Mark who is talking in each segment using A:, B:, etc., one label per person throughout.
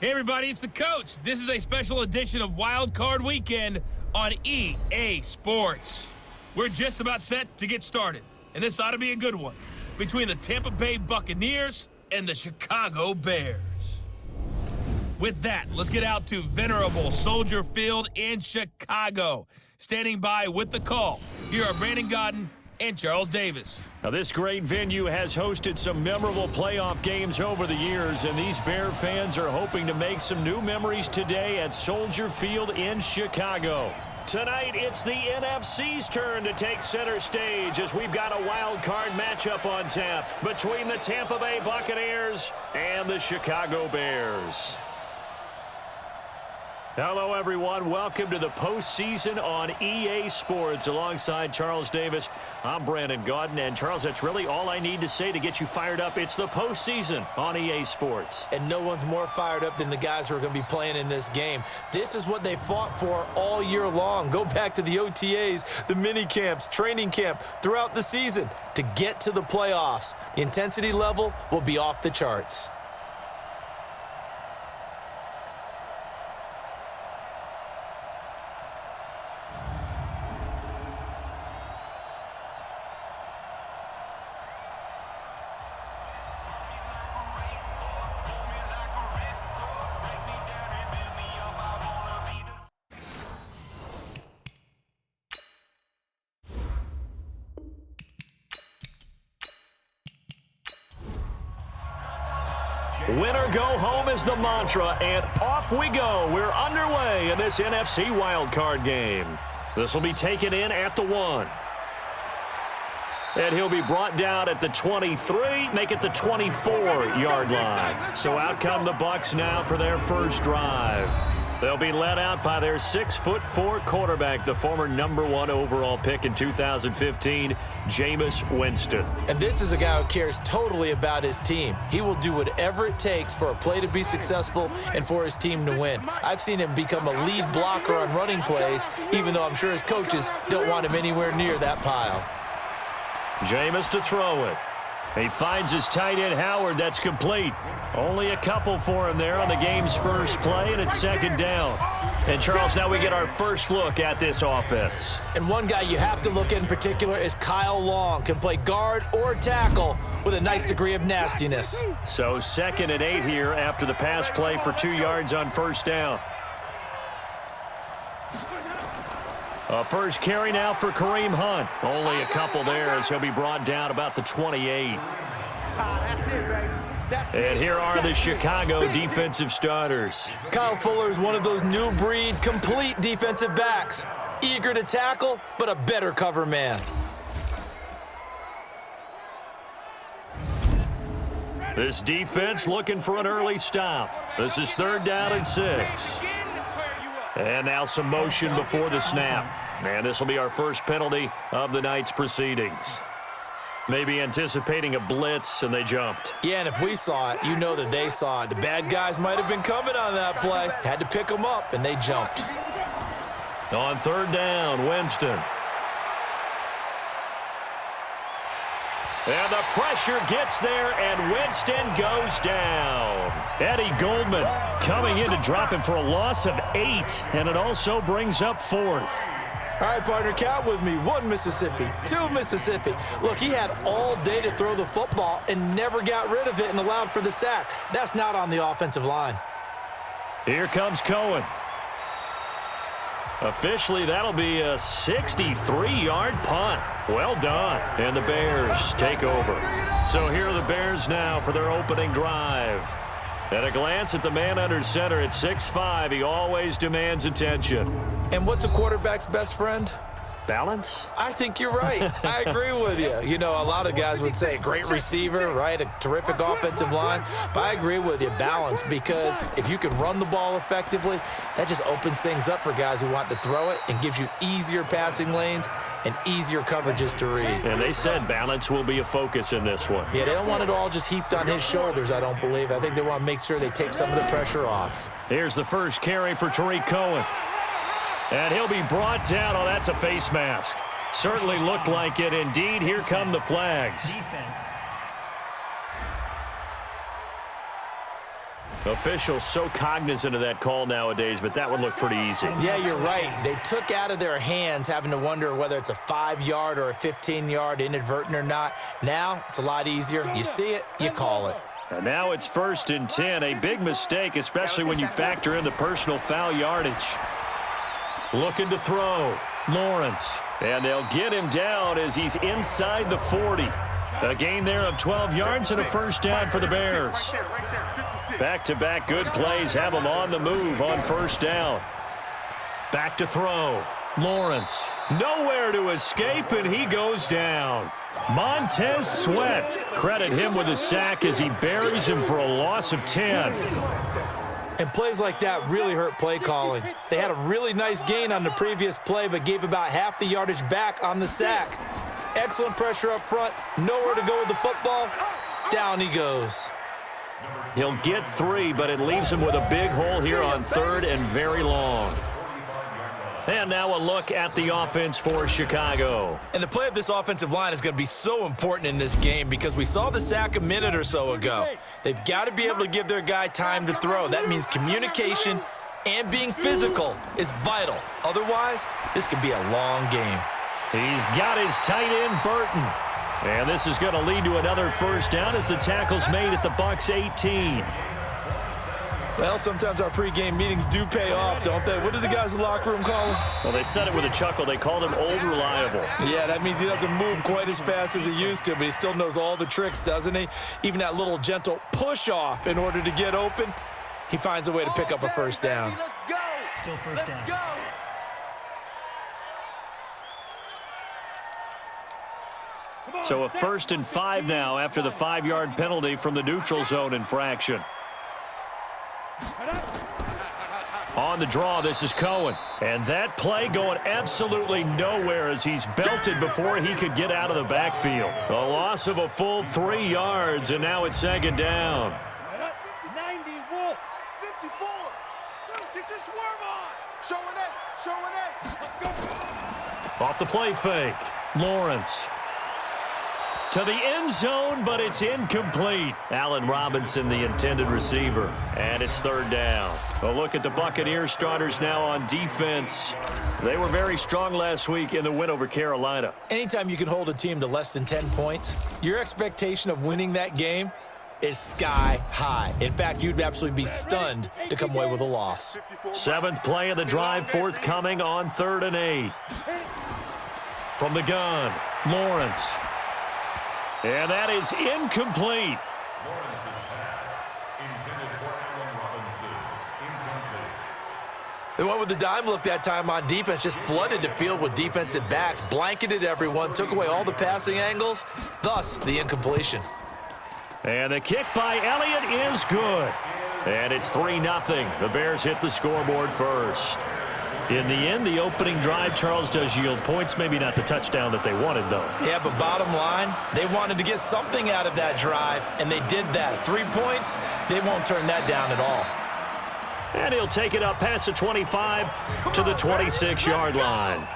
A: Hey everybody, it's the coach. This is a special edition of Wild Card Weekend on EA Sports. We're just about set to get started, and this ought to be a good one, between the Tampa Bay Buccaneers and the Chicago Bears. With that, let's get out to venerable Soldier Field in Chicago. Standing by with the call, here are Brandon Godden and Charles Davis.
B: Now, this great venue has hosted some memorable playoff games over the years, and these Bear fans are hoping to make some new memories today at Soldier Field in Chicago. Tonight, it's the NFC's turn to take center stage as we've got a wild card matchup on tap between the Tampa Bay Buccaneers and the Chicago Bears. Hello, everyone. Welcome to the postseason on EA Sports. Alongside Charles Davis, I'm Brandon Godden. And, Charles, that's really all I need to say to get you fired up. It's the postseason on EA Sports.
C: And no one's more fired up than the guys who are going to be playing in this game. This is what they fought for all year long. Go back to the OTAs, the mini camps, training camp, throughout the season to get to the playoffs. The intensity level will be off the charts.
B: Winner go home is the mantra, and off we go. We're underway in this NFC wildcard game. This will be taken in at the 1. And he'll be brought down at the 23, make it the 24-yard line. So out come the Bucs now for their first drive. They'll be led out by their 6'4" quarterback, the former #1 overall pick in 2015, Jameis Winston.
C: And this is a guy who cares totally about his team. He will do whatever it takes for a play to be successful and for his team to win. I've seen him become a lead blocker on running plays, even though I'm sure his coaches don't want him anywhere near that pile.
B: Jameis to throw it. He finds his tight end, Howard. That's complete. Only a couple for him there on the game's first play, and it's second down. And, Charles, now we get our first look at this offense.
C: And one guy you have to look at in particular is Kyle Long. Can play guard or tackle with a nice degree of nastiness.
B: So 2nd and 8 here after the pass play for 2 yards on first down. A first carry now for Kareem Hunt. Only a couple there as he'll be brought down about the 28. And here are the Chicago defensive starters.
C: Kyle Fuller is one of those new breed complete defensive backs. Eager to tackle, but a better cover man.
B: This defense looking for an early stop. This is 3rd down and 6. And now some motion before the snap. And this will be our first penalty of the night's proceedings. Maybe anticipating a blitz, and they jumped.
C: Yeah, and if we saw it, you know that they saw it. The bad guys might have been coming on that play. Had to pick them up, and they jumped.
B: On 3rd down, Winston. And the pressure gets there, and Winston goes down. Eddie Goldman coming in to drop him for a loss of 8, and it also brings up 4th.
C: All right, partner, count with me. 1 Mississippi, 2 Mississippi. Look, he had all day to throw the football and never got rid of it and allowed for the sack. That's not on the offensive line.
B: Here comes Cohen. Officially, that'll be a 63-yard punt. Well done. And the Bears take over. So here are the Bears now for their opening drive. At a glance at the man under center at 6'5", he always demands attention.
C: And what's a quarterback's best friend?
B: Balance?
C: I think you're right. I agree with you. You know, a lot of guys would say great receiver, right? A terrific offensive line. But I agree with you, balance, because if you can run the ball effectively, that just opens things up for guys who want to throw it and gives you easier passing lanes and easier coverages to read.
B: And they said balance will be a focus in this one.
C: Yeah, they don't want it all just heaped on his shoulders, I don't believe. I think they want to make sure they take some of the pressure off.
B: Here's the first carry for Tariq Cohen. And he'll be brought down. Oh, that's a face mask. Certainly looked like it. Indeed, here come the flags.
D: Defense.
B: Officials so cognizant of that call nowadays, but that would look pretty easy.
C: Yeah, you're right. They took out of their hands having to wonder whether it's a 5-yard or a 15-yard, inadvertent or not. Now it's a lot easier. You see it, you call it.
B: And now it's 1st and 10. A big mistake, especially when you factor in the personal foul yardage. Looking to throw. Lawrence. And they'll get him down as he's inside the 40. A gain there of 12 yards and a first down for the Bears. Back-to-back good plays have them on the move on first down. Back to throw. Lawrence. Nowhere to escape, and he goes down. Montez Sweat. Credit him with a sack as he buries him for a loss of 10.
C: And plays like that really hurt play calling. They had a really nice gain on the previous play, but gave about half the yardage back on the sack. Excellent pressure up front. Nowhere to go with the football. Down he goes.
B: He'll get 3, but it leaves him with a big hole here on 3rd and very long. And now a look at the offense for Chicago.
C: And the play of this offensive line is going to be so important in this game because we saw the sack a minute or so ago. They've got to be able to give their guy time to throw. That means communication and being physical is vital. Otherwise, this could be a long game.
B: He's got his tight end, Burton. And this is going to lead to another first down as the tackle's made at the Bucs 18.
C: Well, sometimes our pregame meetings do pay off, don't they? What do the guys in the locker room call him?
B: Well, they said it with a chuckle. They called him Old Reliable.
C: Yeah, that means he doesn't move quite as fast as he used to, but he still knows all the tricks, doesn't he? Even that little gentle push-off in order to get open, he finds a way to pick up a first down.
D: Still first down.
B: So a 1st and 5 now after the 5-yard penalty from the neutral zone infraction. On the draw, this is Cohen. And that play going absolutely nowhere as he's belted before he could get out of the backfield. A loss of a full 3 yards, and now it's 2nd down.
E: 90, Wolf, 54. Get your swerve on. Showing it.
B: Off the play fake. Lawrence. To the end zone, but it's incomplete. Allen Robinson, the intended receiver. And it's 3rd down. A look at the Buccaneers starters now on defense. They were very strong last week in the win over Carolina.
C: Anytime you can hold a team to less than 10 points, your expectation of winning that game is sky high. In fact, you'd absolutely be stunned to come away with a loss.
B: 7th play of the drive forthcoming on 3rd and 8. From the gun, Lawrence. And that is incomplete.
C: They went with the dime look that time on defense, just flooded the field with defensive backs, blanketed everyone, took away all the passing angles, thus the incompletion.
B: And the kick by Elliott is good. And it's 3-0. The Bears hit the scoreboard first. In the end, the opening drive, Charles, does yield points. Maybe not the touchdown that they wanted, though.
C: Yeah, but bottom line, they wanted to get something out of that drive, and they did that. 3 points, they won't turn that down at all.
B: And he'll take it up past the 25 to the 26-yard line.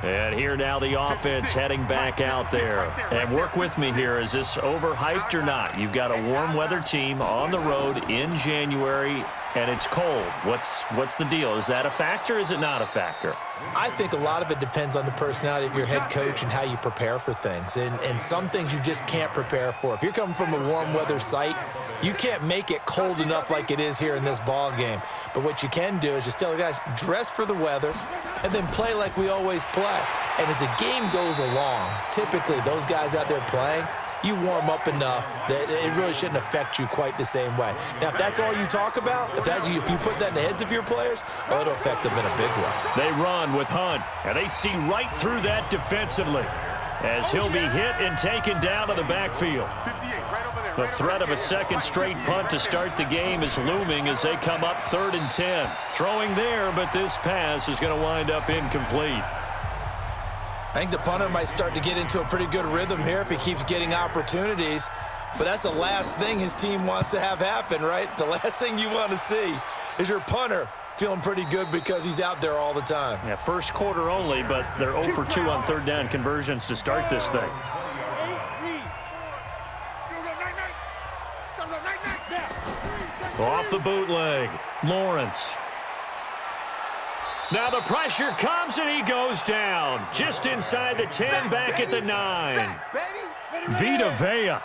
B: And here now the offense heading back out there. And work with me here. Is this overhyped or not? You've got a warm weather team on the road in January, and it's cold. What's the deal? Is that a factor? Is it not a factor?
C: I think a lot of it depends on the personality of your head coach and how you prepare for things. And some things you just can't prepare for. If you're coming from a warm weather site, you can't make it cold enough like it is here in this ball game. But what you can do is just tell the guys, dress for the weather and then play like we always play. And as the game goes along, typically those guys out there playing, you warm up enough that it really shouldn't affect you quite the same way. Now, if that's all you talk about, if you put that in the heads of your players, well, it'll affect them in a big way.
B: They run with Hunt, and they see right through that defensively as he'll be hit and taken down to the backfield. The threat of a second straight punt to start the game is looming as they come up 3rd and 10. Throwing there, but this pass is going to wind up incomplete.
C: I think the punter might start to get into a pretty good rhythm here if he keeps getting opportunities. But that's the last thing his team wants to have happen, right? The last thing you want to see is your punter feeling pretty good because he's out there all the time.
B: Yeah, first quarter only, but they're 0 for 2 on 3rd down conversions to start this thing. Off the bootleg. Lawrence. Now the pressure comes and he goes down. Just inside the 10, back at the 9. Vita Vea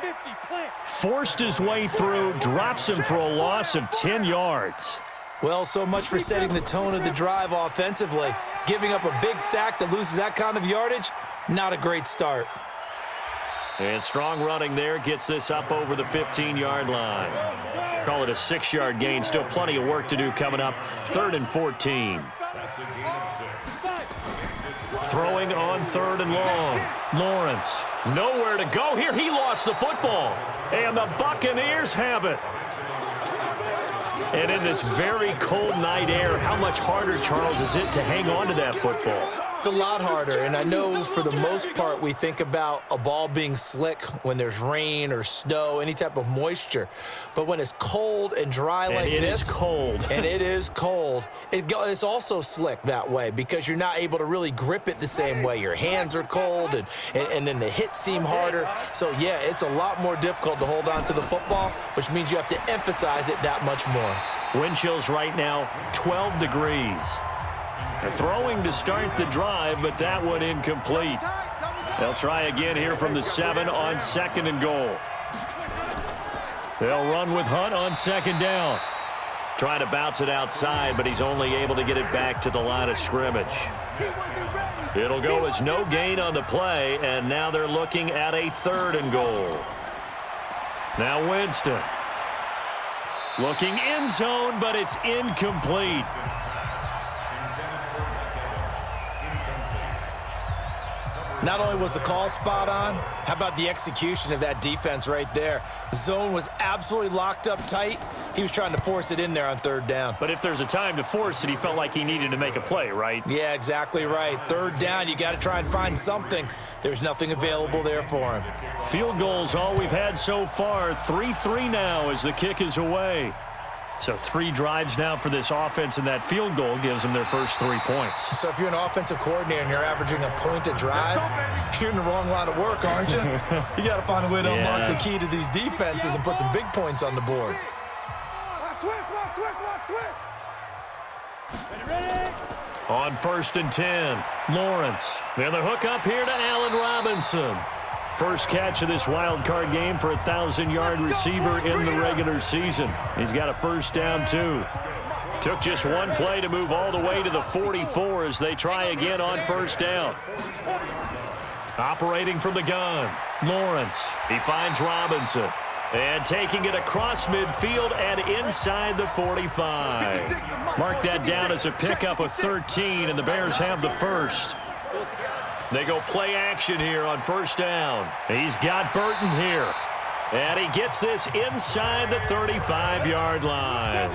B: forced his way through, drops him for a loss of 10 yards.
C: Well, so much for setting the tone of the drive offensively. Giving up a big sack that loses that kind of yardage, not a great start.
B: And strong running there gets this up over the 15-yard line. Call it a 6-yard gain. Still plenty of work to do coming up. 3rd and 14. Throwing on 3rd and long. Lawrence, nowhere to go here. He lost the football. And the Buccaneers have it. And in this very cold night air, how much harder, Charles, is it to hang on to that football?
C: It's a lot harder, and I know for the most part we think about a ball being slick when there's rain or snow, any type of moisture. But when it's cold and dry like this.
B: It is cold.
C: And it is cold. It's also slick that way because you're not able to really grip it the same way. Your hands are cold, and then the hits seem harder. So, yeah, it's a lot more difficult to hold on to the football, which means you have to emphasize it that much more.
B: Wind chills right now, 12 degrees. They're throwing to start the drive, but that one incomplete. They'll try again here from the 7 on 2nd and goal. They'll run with Hunt on 2nd down. Trying to bounce it outside, but he's only able to get it back to the line of scrimmage. It'll go as no gain on the play, and now they're looking at a 3rd and goal. Now Winston. Looking end zone, but it's incomplete.
C: Not only was the call spot on, how about the execution of that defense right there? Zone was absolutely locked up tight. He was trying to force it in there on 3rd down.
B: But if there's a time to force it, he felt like he needed to make a play, right?
C: Yeah, exactly right. 3rd down, you got to try and find something. There's nothing available there for him.
B: Field goals all we've had so far. 3-3 now as the kick is away. So 3 drives now for this offense, and that field goal gives them their first 3 points.
C: So if you're an offensive coordinator and you're averaging a point a drive, you're in the wrong line of work, aren't you? You got to find a way to unlock the key to these defenses and put some big points on the board.
B: On 1st and 10, Lawrence. And the hook up here to Allen Robinson. First catch of this wild card game for a 1,000-yard receiver in the regular season. He's got a first down, too. Took just one play to move all the way to the 44 as they try again on 1st down. Operating from the gun, Lawrence. He finds Robinson. And taking it across midfield and inside the 45. Mark that down as a pickup of 13, and the Bears have the first. They go play action here on 1st down. He's got Burton here. And he gets this inside the 35-yard line.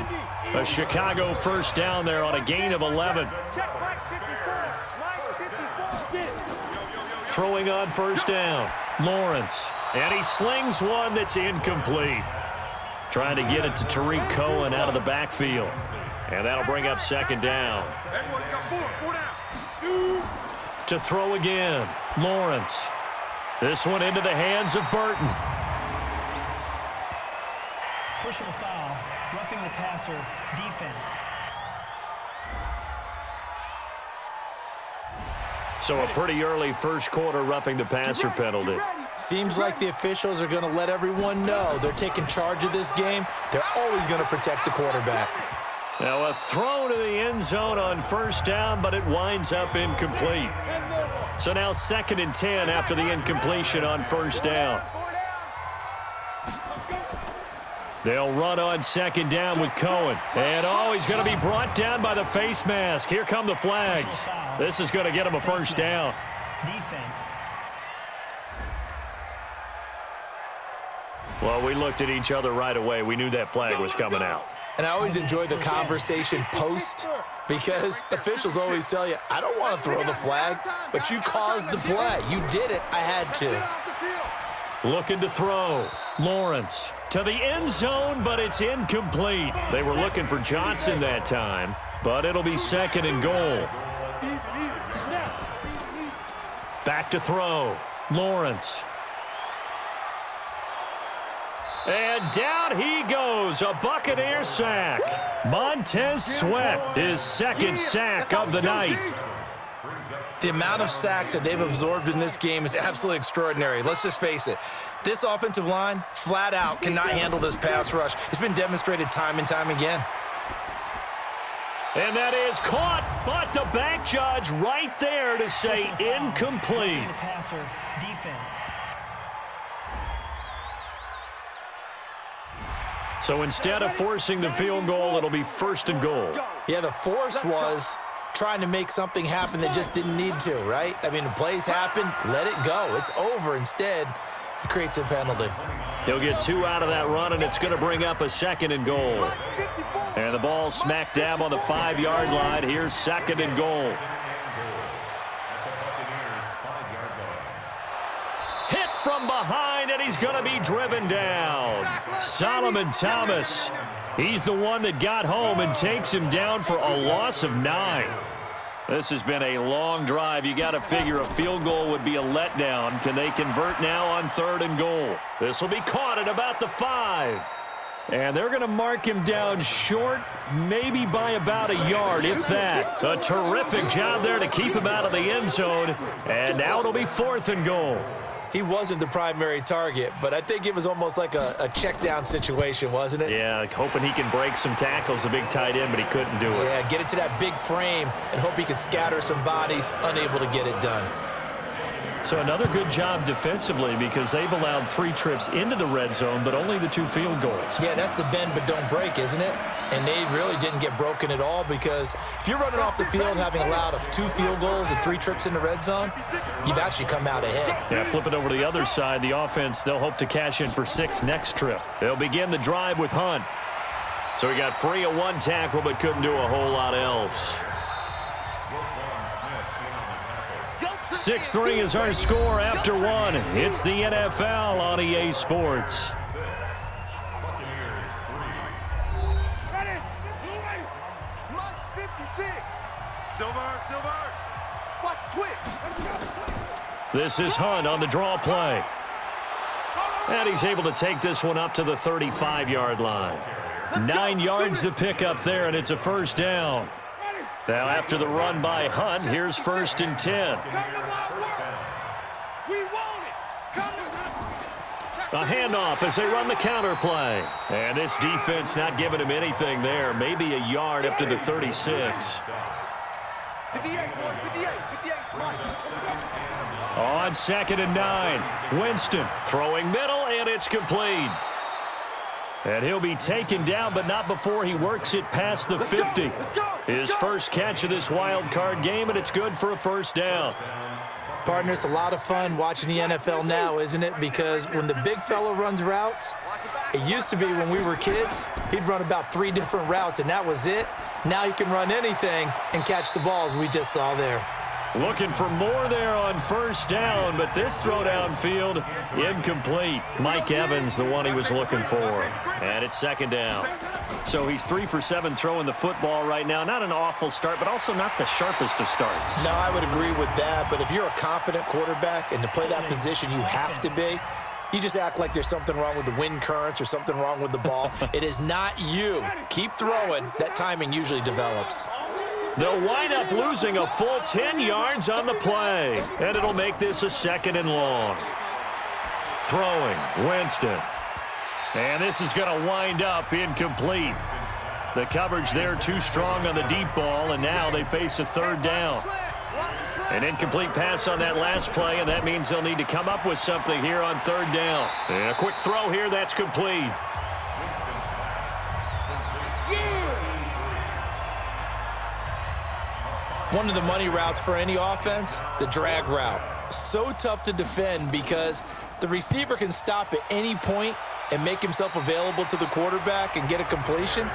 B: A Chicago first down there on a gain of 11. Throwing on 1st down, Lawrence. And he slings one that's incomplete. Trying to get it to Tariq Cohen out of the backfield. And that'll bring up 2nd down. To throw again, Lawrence. This one into the hands of Burton.
D: Personal foul, roughing the passer, defense.
B: So a pretty early first quarter roughing the passer penalty.
C: Seems like the officials are going to let everyone know they're taking charge of this game. They're always going to protect the quarterback.
B: Now a throw to the end zone on 1st down, but it winds up incomplete. So now 2nd and 10 after the incompletion on 1st down. They'll run on 2nd down with Cohen. And he's going to be brought down by the face mask. Here come the flags. This is going to get him a 1st down.
D: Defense.
B: Well, we looked at each other right away. We knew that flag was coming out.
C: And I always enjoy the conversation post because officials always tell you, I don't want to throw the flag, but you caused the play. You did it. I had to.
B: Looking to throw. Lawrence to the end zone, but it's incomplete. They were looking for Johnson that time, but it'll be 2nd and goal. Back to throw. Lawrence. And down he goes, a Buccaneer sack. Montez Sweat, his second sack of the night.
C: The amount of sacks that they've absorbed in this game is absolutely extraordinary. Let's just face it. This offensive line, flat out, cannot handle this pass rush. It's been demonstrated time and time again.
B: And that is caught, but the back judge right there to say incomplete.
D: The passer defense.
B: So instead of forcing the field goal, it'll be 1st and goal.
C: Yeah, the force was trying to make something happen that just didn't need to, right? I mean, the plays happen, let it go. It's over. Instead, he creates a penalty.
B: He'll get 2 out of that run, and it's going to bring up a 2nd and goal. And the ball smack dab on the 5-yard line. Here's 2nd and goal. Hit from behind, and he's going to be driven down. Solomon Thomas. He's the one that got home and takes him down for a loss of 9. This has been a long drive. You got to figure a field goal would be a letdown. Can they convert now on 3rd and goal? This will be caught at about the 5. And they're going to mark him down short, maybe by about a yard, if that. A terrific job there to keep him out of the end zone. And now it'll be 4th and goal.
C: He wasn't the primary target, but I think it was almost like a check down situation, wasn't it?
B: Yeah, hoping he can break some tackles, a big tight end, but he couldn't do it.
C: Yeah, get it to that big frame and hope he could scatter some bodies, unable to get it done.
B: So another good job defensively because they've allowed 3 trips into the red zone, but only the 2 field goals.
C: Yeah, that's the bend but don't break, isn't it? And they really didn't get broken at all because if you're running off the field having allowed 2 field goals and 3 trips in the red zone, you've actually come out ahead.
B: Yeah, flip it over to the other side. The offense, they'll hope to cash in for 6 next trip. They'll begin the drive with Hunt. So he got free of 1 tackle but couldn't do a whole lot else. 6-3 is our score after 1. It's the NFL on EA Sports. This is Hunt on the draw play. And he's able to take this one up to the 35-yard line. 9 yards to pick up there, and it's a 1st down. Now after the run by Hunt, here's 1st and 10. A handoff as they run the counter play. And this defense not giving him anything there. Maybe a yard up to the 36. On 2nd and 9. Winston throwing middle, and it's complete. And he'll be taken down, but not before he works it past the 50. His first catch of this wild card game, and it's good for a 1st down.
C: Partner, it's a lot of fun watching the NFL now, isn't it? Because when the big fella runs routes, it used to be when we were kids, he'd run about 3 different routes, and that was it. Now he can run anything and catch the balls we just saw there.
B: Looking for more there on 1st down, but this throw downfield, incomplete. Mike Evans, the one he was looking for. And it's 2nd down. So he's 3 for 7 throwing the football right now. Not an awful start, but also not the sharpest of starts.
F: No, I would agree with that. But if you're a confident quarterback and to play that position, you have to be. You just act like there's something wrong with the wind currents or something wrong with the ball.
C: It is not you. Keep throwing. That timing usually develops.
B: They'll wind up losing a full 10 yards on the play. And it'll make this a 2nd and long. Throwing, Winston. And this is going to wind up incomplete. The coverage there too strong on the deep ball, and now they face a 3rd down. An incomplete pass on that last play, and that means they'll need to come up with something here on 3rd down. And a quick throw here, that's complete.
C: One of the money routes for any offense, the drag route. So tough to defend because the receiver can stop at any point and make himself available to the quarterback and get a completion.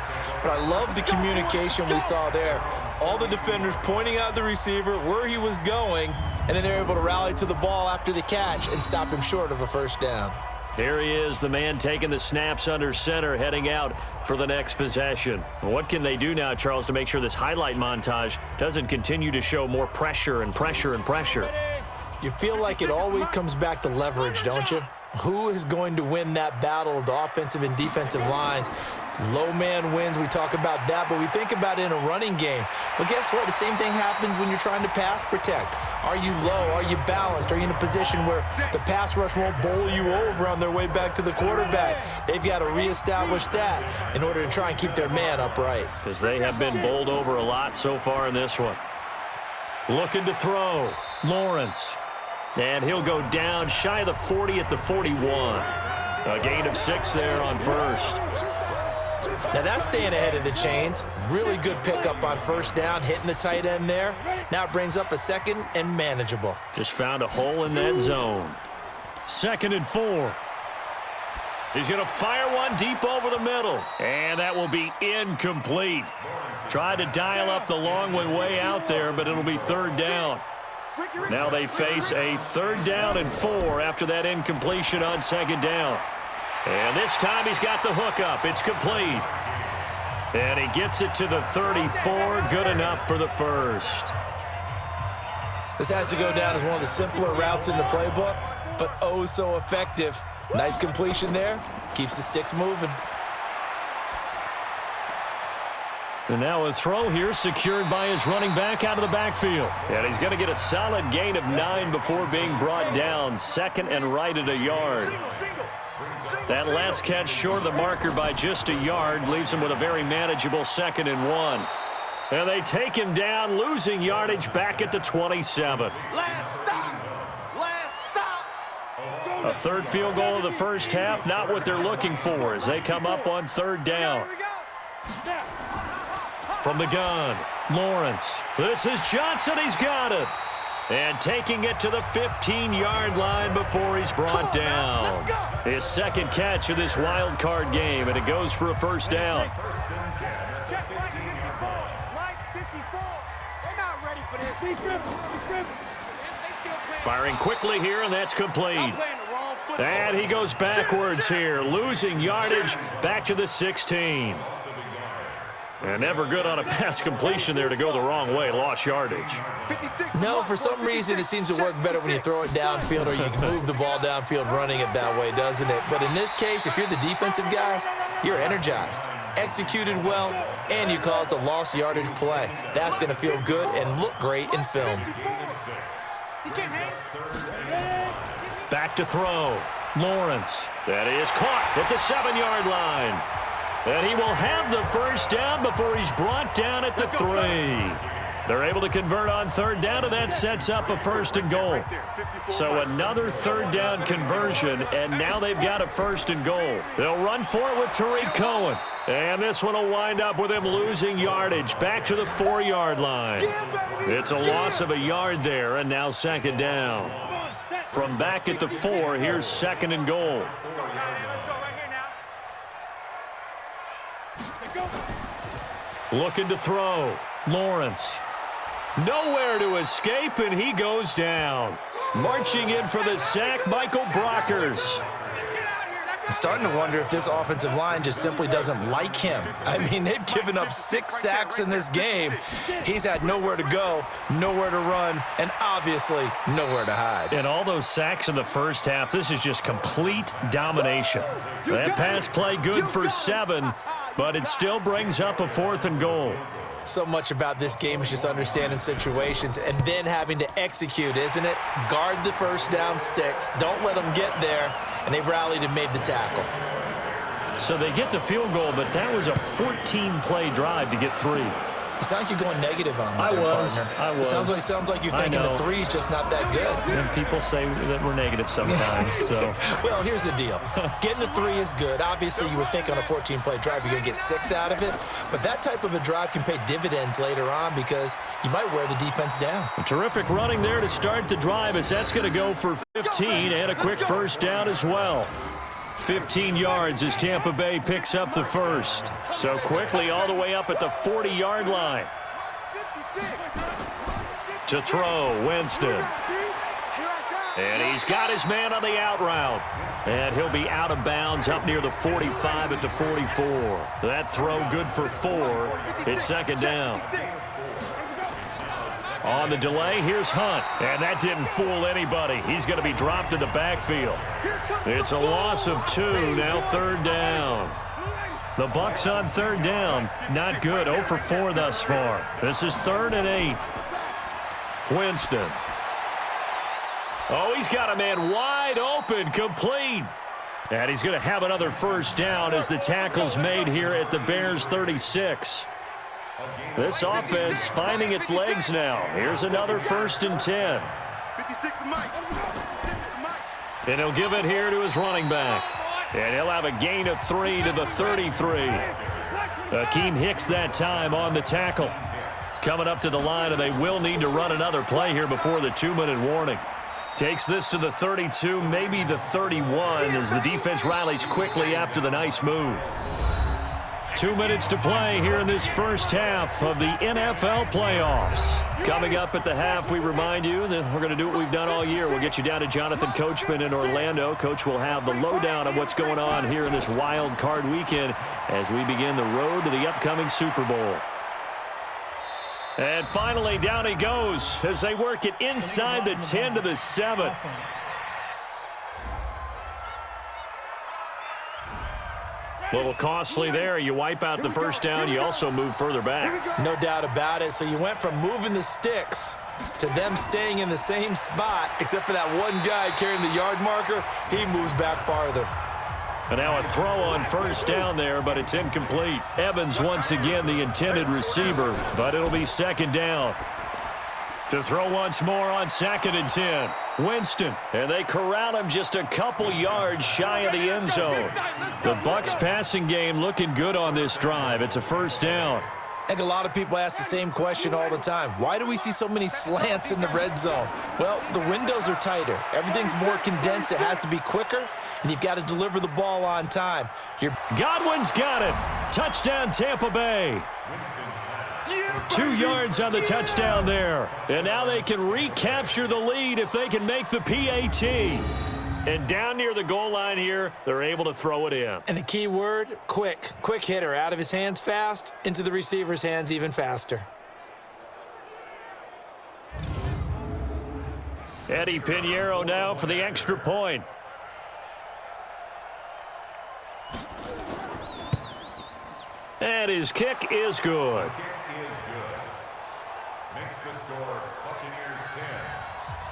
C: But I love the communication we saw there. All the defenders pointing out the receiver, where he was going, and then they're able to rally to the ball after the catch and stop him short of a 1st down.
B: Here he is, the man taking the snaps under center, heading out for the next possession. What can they do now, Charles, to make sure this highlight montage doesn't continue to show more pressure and pressure and pressure?
C: You feel like it always comes back to leverage, don't you? Who is going to win that battle of the offensive and defensive lines? Low man wins. We talk about that, but we think about it in a running game. Well, guess what? The same thing happens when you're trying to pass protect. Are you low? Are you balanced? Are you in a position where the pass rush won't bowl you over on their way back to the quarterback? They've got to reestablish that in order to try and keep their man upright.
B: Because they have been bowled over a lot so far in this one. Looking to throw. Lawrence. And he'll go down shy of the 40 at the 41. A gain of 6 there on first.
C: Now that's staying ahead of the chains. Really good pickup on first down, hitting the tight end there. Now it brings up a second and manageable.
B: Just found a hole in that zone. 2nd and 4. He's going to fire one deep over the middle. And that will be incomplete. Tried to dial up the long way out there, but it'll be 3rd down. Now they face a 3rd down and 4 after that incompletion on 2nd down. And this time he's got the hook up. It's complete. And he gets it to the 34. Good enough for the first.
C: This has to go down as one of the simpler routes in the playbook, but oh so effective. Nice completion there. Keeps the sticks moving.
B: And now a throw here secured by his running back out of the backfield. And he's going to get a solid gain of 9 before being brought down. 2nd and right at a yard. That last catch short of the marker by just a yard leaves him with a very manageable 2nd and 1. And they take him down, losing yardage back at the 27.
E: Last stop. Last stop.
B: A 3rd field goal of the first half, not what they're looking for as they come up on 3rd down. From the gun, Lawrence. This is Johnson. He's got it. And taking it to the 15-yard line before he's brought down. His 2nd catch of this wild card game, and it goes for a first down. Firing quickly here, and that's complete. And he goes backwards here, losing yardage back to the 16. And never good on a pass completion there to go the wrong way. Lost yardage.
C: No, for some reason it seems to work better when you throw it downfield or you can move the ball downfield running it that way, doesn't it? But in this case, if you're the defensive guys, you're energized, executed well, and you caused a lost yardage play. That's going to feel good and look great in film.
B: Back to throw. Lawrence. That is caught at the 7-yard line. And he will have the first down before he's brought down at the 3. They're able to convert on 3rd down, and that sets up a 1st and goal. So another 3rd down conversion, and now they've got a 1st and goal. They'll run for it with Tariq Cohen. And this one will wind up with him losing yardage back to the 4-yard line. It's a loss of a yard there, and now 2nd down. From back at the 4, here's 2nd and goal. Looking to throw. Lawrence. Nowhere to escape, and he goes down. Marching in for the sack, Michael Brockers.
C: I'm starting to wonder if this offensive line just simply doesn't like him. I mean, they've given up 6 sacks in this game. He's had nowhere to go, nowhere to run, and obviously nowhere to hide.
B: And all those sacks in the first half, this is just complete domination. That pass play good for 7, but it still brings up a 4th and goal.
C: So much about this game is just understanding situations and then having to execute, isn't it? Guard the first down sticks. Don't let them get there. And they rallied and made the tackle.
B: So they get the field goal, but that was a 14-play drive to get 3.
C: You sound like you're going negative on me.
B: I was.
C: Sounds like you're thinking the 3's just not that good.
B: And people say that we're negative sometimes. So.
C: Well, here's the deal. Getting the 3 is good. Obviously, you would think on a 14-play drive you're going to get 6 out of it. But that type of a drive can pay dividends later on because you might wear the defense down.
B: A terrific running there to start the drive as that's going to go for 15 and a quick first down as well. 15 yards as Tampa Bay picks up the first. So quickly all the way up at the 40-yard line. To throw, Winston. And he's got his man on the out route. And he'll be out of bounds up near the 45 at the 44. That throw good for 4. It's 2nd down. On the delay, here's Hunt. And that didn't fool anybody. He's going to be dropped in the backfield. It's a loss of 2, now 3rd down. The Bucs on 3rd down. Not good, 0 for 4 thus far. This is 3rd and 8. Winston. Oh, he's got a man wide open, complete. And he's going to have another 1st down as the tackle's made here at the Bears' 36. This offense finding its legs now. Here's another 1st and 10. And he'll give it here to his running back. And he'll have a gain of 3 to the 33. Akeem Hicks that time on the tackle. Coming up to the line, and they will need to run another play here before the 2-minute warning. Takes this to the 32, maybe the 31, as the defense rallies quickly after the nice move. 2 minutes to play here in this first half of the NFL playoffs. Coming up at the half, we remind you that we're going to do what we've done all year. We'll get you down to Jonathan Coachman in Orlando. Coach will have the lowdown of what's going on here in this wild card weekend as we begin the road to the upcoming Super Bowl. And finally, down he goes as they work it inside the 10 to the 7. A little costly there. You wipe out the 1st down. You also move further back.
C: No doubt about it. So you went from moving the sticks to them staying in the same spot, except for that one guy carrying the yard marker. He moves back farther.
B: And now a throw on 1st down there, but it's incomplete. Evans once again the intended receiver, but it'll be 2nd down. To throw once more on 2nd and 10. Winston, and they corral him just a couple yards shy of the end zone. The Bucs passing game looking good on this drive. It's a 1st down.
C: I think a lot of people ask the same question all the time. Why do we see so many slants in the red zone? Well, the windows are tighter. Everything's more condensed. It has to be quicker, and you've got to deliver the ball on time.
B: Godwin's got it. Touchdown, Tampa Bay. 2 yards on the touchdown there. And now they can recapture the lead if they can make the PAT. And down near the goal line here, they're able to throw it in.
C: And the key word, quick. Quick hitter. Out of his hands fast, into the receiver's hands even faster.
B: Eddie Pinheiro now for the extra point. And his kick is good.
G: Makes the score Buccaneers 10,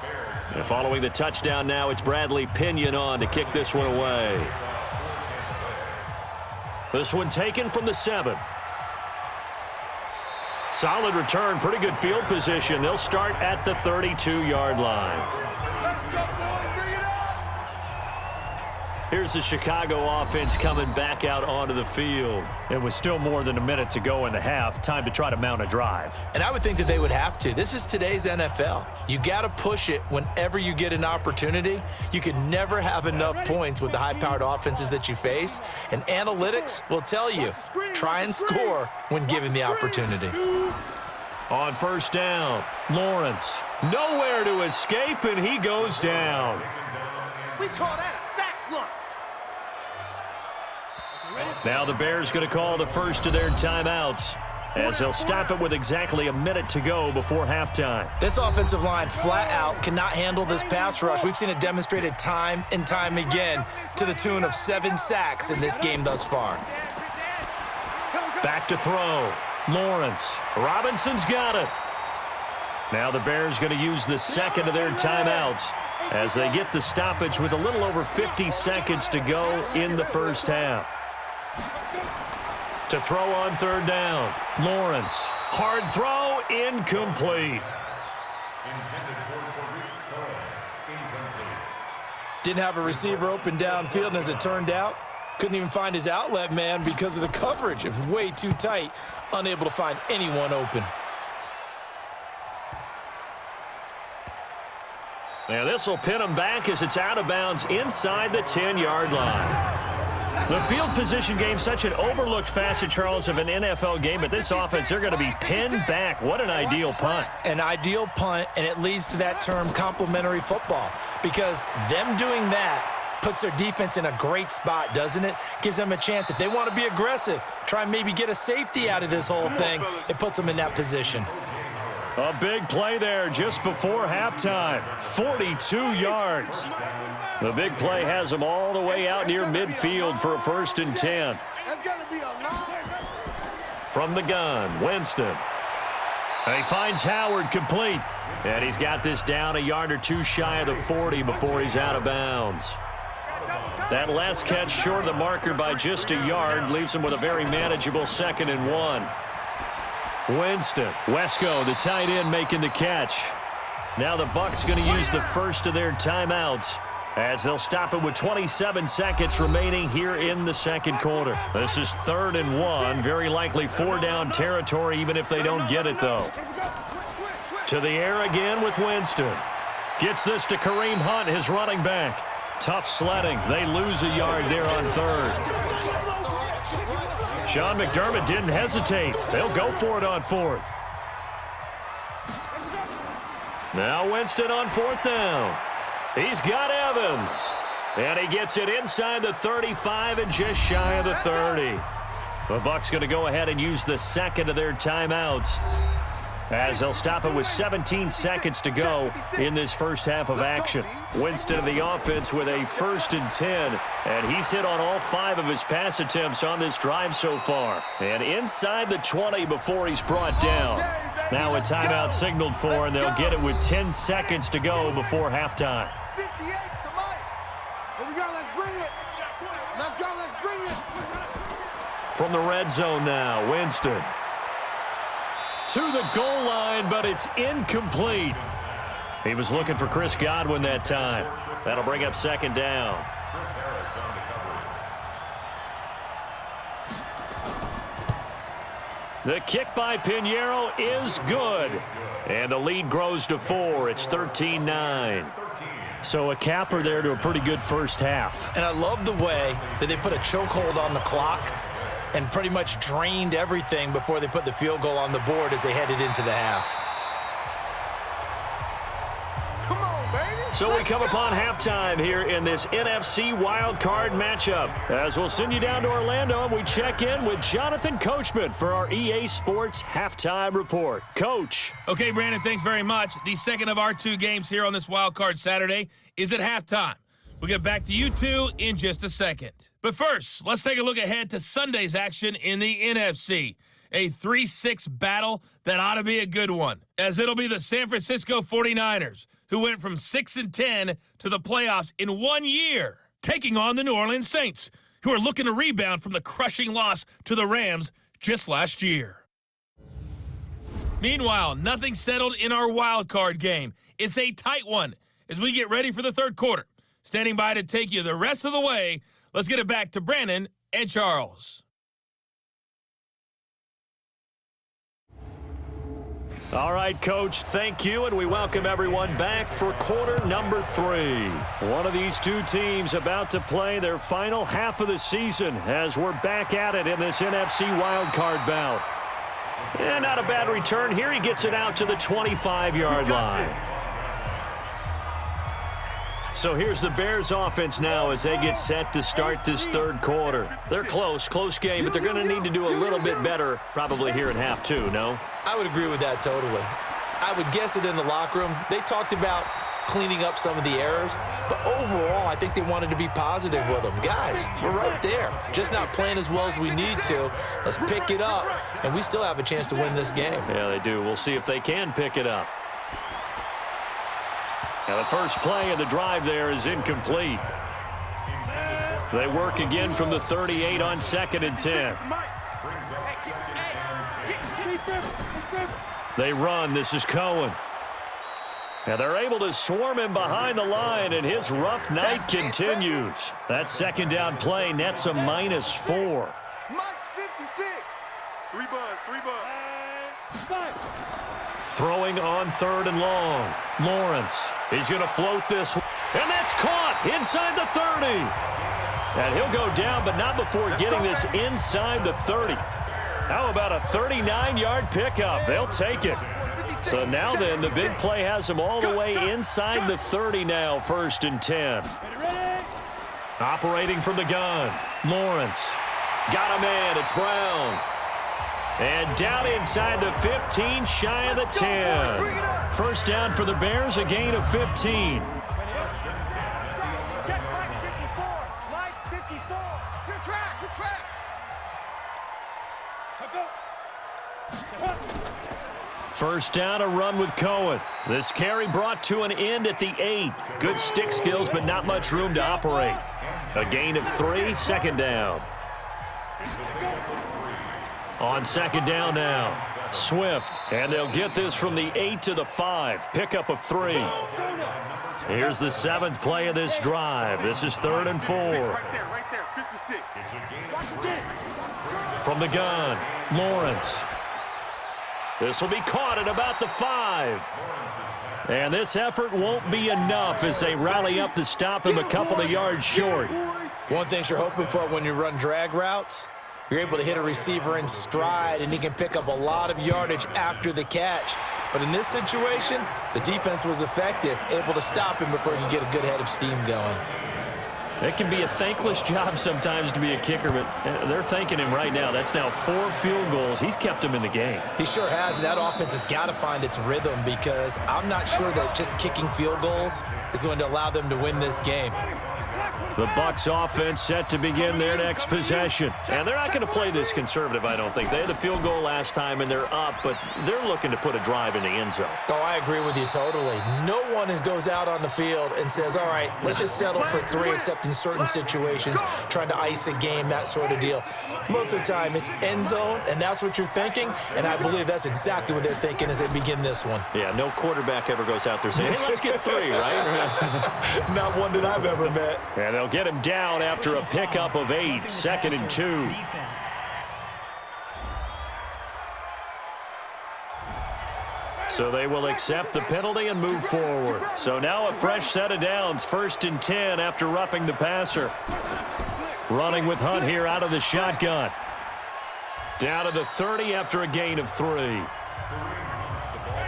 G: Bears.
B: And following the touchdown now, it's Bradley Pinion on to kick this one away. This one taken from the 7. Solid return, pretty good field position. They'll start at the 32-yard line. Here's the Chicago offense coming back out onto the field. And with still more than a minute to go in the half, time to try to mount a drive.
C: And I would think that they would have to. This is today's NFL. You got to push it whenever you get an opportunity. You can never have enough points with the high-powered offenses that you face. And analytics will tell you, try and score when given the opportunity.
B: On 1st down, Lawrence. Nowhere to escape, and he goes down.
E: We call that a sack lunch.
B: Now the Bears going to call the first of their timeouts as they'll stop it with exactly a minute to go before halftime.
C: This offensive line flat out cannot handle this pass rush. We've seen it demonstrated time and time again to the tune of 7 sacks in this game thus far.
B: Back to throw. Lawrence. Robinson's got it. Now the Bears going to use the second of their timeouts as they get the stoppage with a little over 50 seconds to go in the first half. To throw on 3rd down. Lawrence. Hard throw. Incomplete.
C: Didn't have a receiver open downfield, and as it turned out, couldn't even find his outlet man because of the coverage. It was way too tight, unable to find anyone open.
B: Now this will pin him back as it's out of bounds inside the 10-yard line. The field position game, such an overlooked facet, Charles, of an NFL game, but this offense, they're going to be pinned back. What an ideal punt.
C: An ideal punt, and it leads to that term complementary football, because them doing that puts their defense in a great spot, doesn't it? Gives them a chance. If they want to be aggressive, try and maybe get a safety out of this whole thing, it puts them in that position.
B: A big play there just before halftime. 42 yards. The big play has him all the way out near midfield for a 1st and 10. From the gun, Winston. And he finds Howard complete. And he's got this down a yard or two shy of the 40 before he's out of bounds. That last catch short of the marker by just a yard leaves him with a very manageable 2nd and 1. Winston. Wesco, the tight end, making the catch. Now the Bucs going to use the first of their timeouts as they'll stop it with 27 seconds remaining here in the 2nd quarter. This is 3rd and 1. Very likely 4-down territory even if they don't get it, though. To the air again with Winston. Gets this to Kareem Hunt, his running back. Tough sledding. They lose a yard there on 3rd. Sean McDermott didn't hesitate. They'll go for it on 4th. Now Winston on 4th down. He's got Evans. And he gets it inside the 35 and just shy of the 30. The Bucs going to go ahead and use the 2nd of their timeouts as they'll stop it with 17 seconds to go in this first half of action. Winston of the offense with a 1st and 10, and he's hit on all 5 of his pass attempts on this drive so far. And inside the 20 before he's brought down. Now a timeout signaled for, and they'll get it with 10 seconds to go before halftime.
E: 58 to Mike. Here we go, let's bring it. Let's go, let's bring it.
B: From the red zone now, Winston. To the goal line, but it's incomplete. He was looking for Chris Godwin that time. That'll bring up 2nd down. The kick by Pinheiro is good. And the lead grows to 4. It's 13-9. So a capper there to a pretty good first half.
C: And I love the way that they put a chokehold on the clock and pretty much drained everything before they put the field goal on the board as they headed into the half.
E: Come on, baby.
B: So we come upon halftime here in this NFC wildcard matchup. As we'll send you down to Orlando and we check in with Jonathan Coachman for our EA Sports Halftime Report. Coach.
A: Okay, Brandon, thanks very much. The second of our 2 games here on this wildcard Saturday is at halftime. We'll get back to you two in just a second. But first, let's take a look ahead to Sunday's action in the NFC. A 3-6 battle that ought to be a good one, as it'll be the San Francisco 49ers, who went from 6-10 to the playoffs in 1 year, taking on the New Orleans Saints, who are looking to rebound from the crushing loss to the Rams just last year. Meanwhile, nothing settled in our wild card game. It's a tight one as we get ready for the 3rd quarter. Standing by to take you the rest of the way, let's get it back to Brandon and Charles.
B: All right, Coach, thank you, and we welcome everyone back for quarter number 3. One of these 2 teams about to play their final half of the season as we're back at it in this NFC wildcard bout. And not a bad return here. He gets it out to the 25-yard line. So here's the Bears offense now as they get set to start this 3rd quarter. They're close game, but they're going to need to do a little bit better probably here in half 2, no?
C: I would agree with that totally. I would guess it in the locker room. They talked about cleaning up some of the errors, but overall, I think they wanted to be positive with them. Guys, we're right there. Just not playing as well as we need to. Let's pick it up, and we still have a chance to win this game.
B: Yeah, they do. We'll see if they can pick it up. Now, the first play of the drive there is incomplete. They work again from the 38 on 2nd and 10. They run. This is Cohen. Now, they're able to swarm him behind the line, and his rough night continues. That 2nd down play nets a -4.
E: Mike's 56. 3 bucks.
B: Throwing on 3rd and long. Lawrence. He's going to float this. And that's caught inside the 30. And he'll go down, but not before getting this inside the 30. How about a 39-yard pickup? They'll take it. So now then, the big play has them all the way inside the 30 now, 1st and 10. Operating from the gun. Lawrence. Got a man. It's Brown. And down inside the 15, shy of the 10. First down for the Bears, a gain of 15. First down, a run with Cohen. This carry brought to an end at the 8. Good stick skills, but not much room to operate. A gain of 3, second down. On second down now, Swift. And they'll get this from the 8 to the 5. Pickup of 3. Here's the 7th play of this drive. This is 3rd and 4.
E: Right there, 56.
B: From the gun, Lawrence. This will be caught at about the 5. And this effort won't be enough as they rally up to stop him a couple of yards short.
C: One thing you're hoping for when you run drag routes, you're able to hit a receiver in stride, and he can pick up a lot of yardage after the catch. But in this situation, the defense was effective, able to stop him before he could get a good head of steam going.
B: It can be a thankless job sometimes to be a kicker, but they're thanking him right now. That's now 4 field goals. He's kept him in the game.
C: He sure has, and that offense has got to find its rhythm because I'm not sure that just kicking field goals is going to allow them to win this game.
B: The Bucs offense set to begin their next possession. And they're not going to play this conservative, I don't think. They had the field goal last time, and they're up, but they're looking to put a drive in the end zone.
C: Oh, I agree with you totally. No one goes out on the field and says, all right, let's just settle for 3, except in certain situations, trying to ice a game, that sort of deal. Most of the time, it's end zone, and that's what you're thinking, and I believe that's exactly what they're thinking as they begin this one.
B: Yeah, no quarterback ever goes out there saying, hey, let's get 3, right?
C: Not one that I've ever met.
B: And they'll get him down after a pickup of 8, 2nd and 2. So they will accept the penalty and move forward. So now a fresh set of downs, 1st and 10 after roughing the passer. Running with Hunt here out of the shotgun. Down to the 30 after a gain of 3.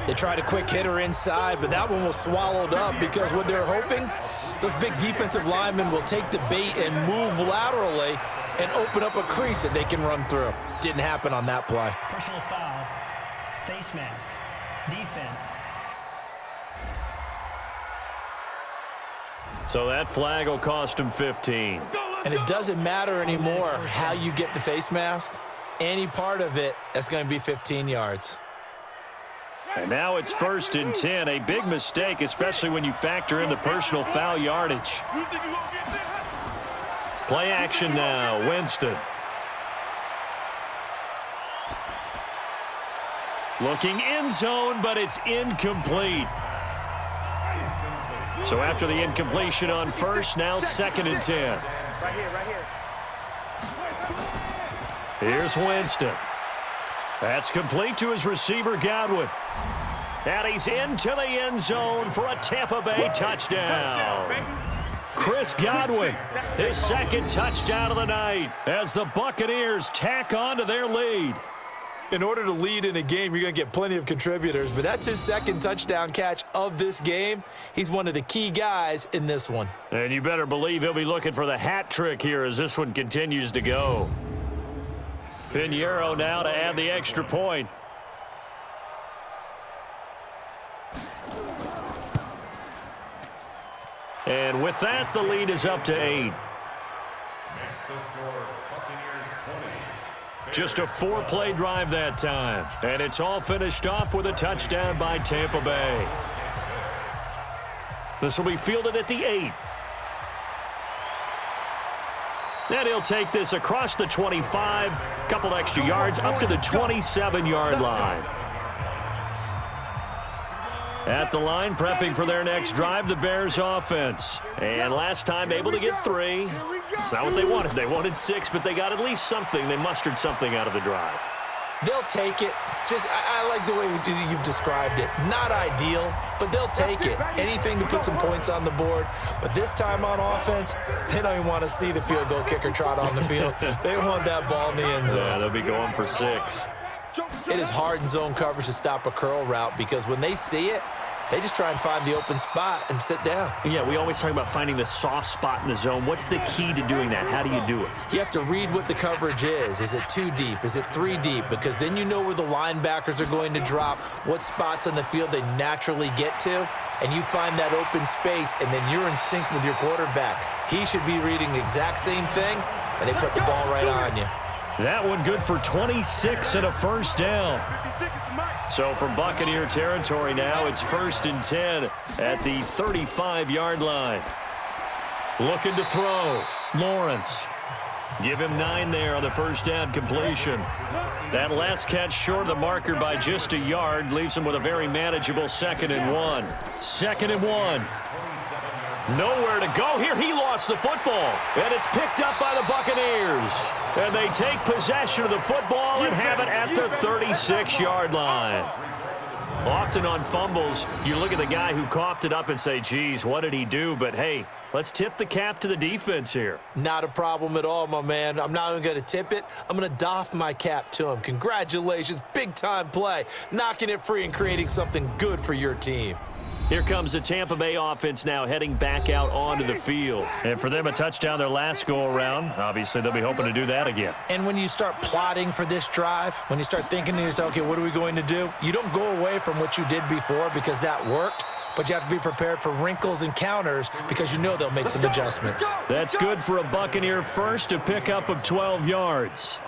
C: They tried a quick hitter inside, but that one was swallowed up because what they're hoping, those big defensive linemen will take the bait and move laterally and open up a crease that they can run through. Didn't happen on that play.
D: Personal foul, face mask, defense.
B: So that flag will cost him 15.
C: And it doesn't matter anymore how you get the face mask. Any part of it, that's going to be 15 yards.
B: And now it's 1st and 10. A big mistake, especially when you factor in the personal foul yardage. Play action now. Winston. Looking end zone, but it's incomplete. So after the incompletion on 1st, now 2nd and 10.
E: Right here.
B: Here's Winston. That's complete to his receiver, Godwin. And he's into the end zone for a Tampa Bay touchdown. Chris Godwin, his 2nd touchdown of the night as the Buccaneers tack on to their lead.
C: In order to lead in a game, you're going to get plenty of contributors, but that's his 2nd touchdown catch of this game. He's one of the key guys in this one.
B: And you better believe he'll be looking for the hat trick here as this one continues to go. Pinheiro now to add the extra point. And with that, the lead is up to 8.
G: Makes the score Buccaneers 20.
B: Just a 4-play drive that time. And it's all finished off with a touchdown by Tampa Bay. This will be fielded at the 8. And he'll take this across the 25, couple extra yards up to the 27-yard line. At the line, prepping for their next drive, the Bears offense. And last time able to get 3. It's not what they wanted. They wanted 6, but they got at least something. They mustered something out of the drive.
C: They'll take it. I like the way you've described it. Not ideal, but they'll take it. Anything to put some points on the board. But this time on offense, they don't even want to see the field goal kicker trot on the field. They want that ball in the end zone.
B: Yeah, they'll be going for 6.
C: It is hard in zone coverage to stop a curl route because when they see it, They just try and find the open spot and sit down.
B: Yeah, we always talk about finding the soft spot in the zone. What's the key to doing that? How do you do it?
C: You have to read what the coverage is. Is it 2 deep? Is it 3 deep? Because then you know where the linebackers are going to drop, what spots on the field they naturally get to, and you find that open space, and then you're in sync with your quarterback. He should be reading the exact same thing, and they put the ball right on you.
B: That one good for 26 and a first down. So from Buccaneer territory now, it's 1st and 10 at the 35-yard line. Looking to throw. Lawrence. Give him 9 there on the first down completion. That last catch short of the marker by just a yard leaves him with a very manageable 2nd and 1. 2nd and 1. Nowhere to go here. He lost the football. And it's picked up by the Buccaneers. And they take possession of the football and have it at the 36-yard line. Often on fumbles, you look at the guy who coughed it up and say, geez, what did he do? But, hey, let's tip the cap to the defense here.
C: Not a problem at all, my man. I'm not even going to tip it. I'm going to doff my cap to him. Congratulations. Big-time play. Knocking it free and creating something good for your team.
B: Here comes the Tampa Bay offense now heading back out onto the field. And for them, a touchdown their last go-around. Obviously, they'll be hoping to do that again.
C: And when you start plotting for this drive, when you start thinking to yourself, okay, what are we going to do? You don't go away from what you did before because that worked, but you have to be prepared for wrinkles and counters because you know they'll make some adjustments.
B: That's good for a Buccaneer first, a pickup of 12 yards.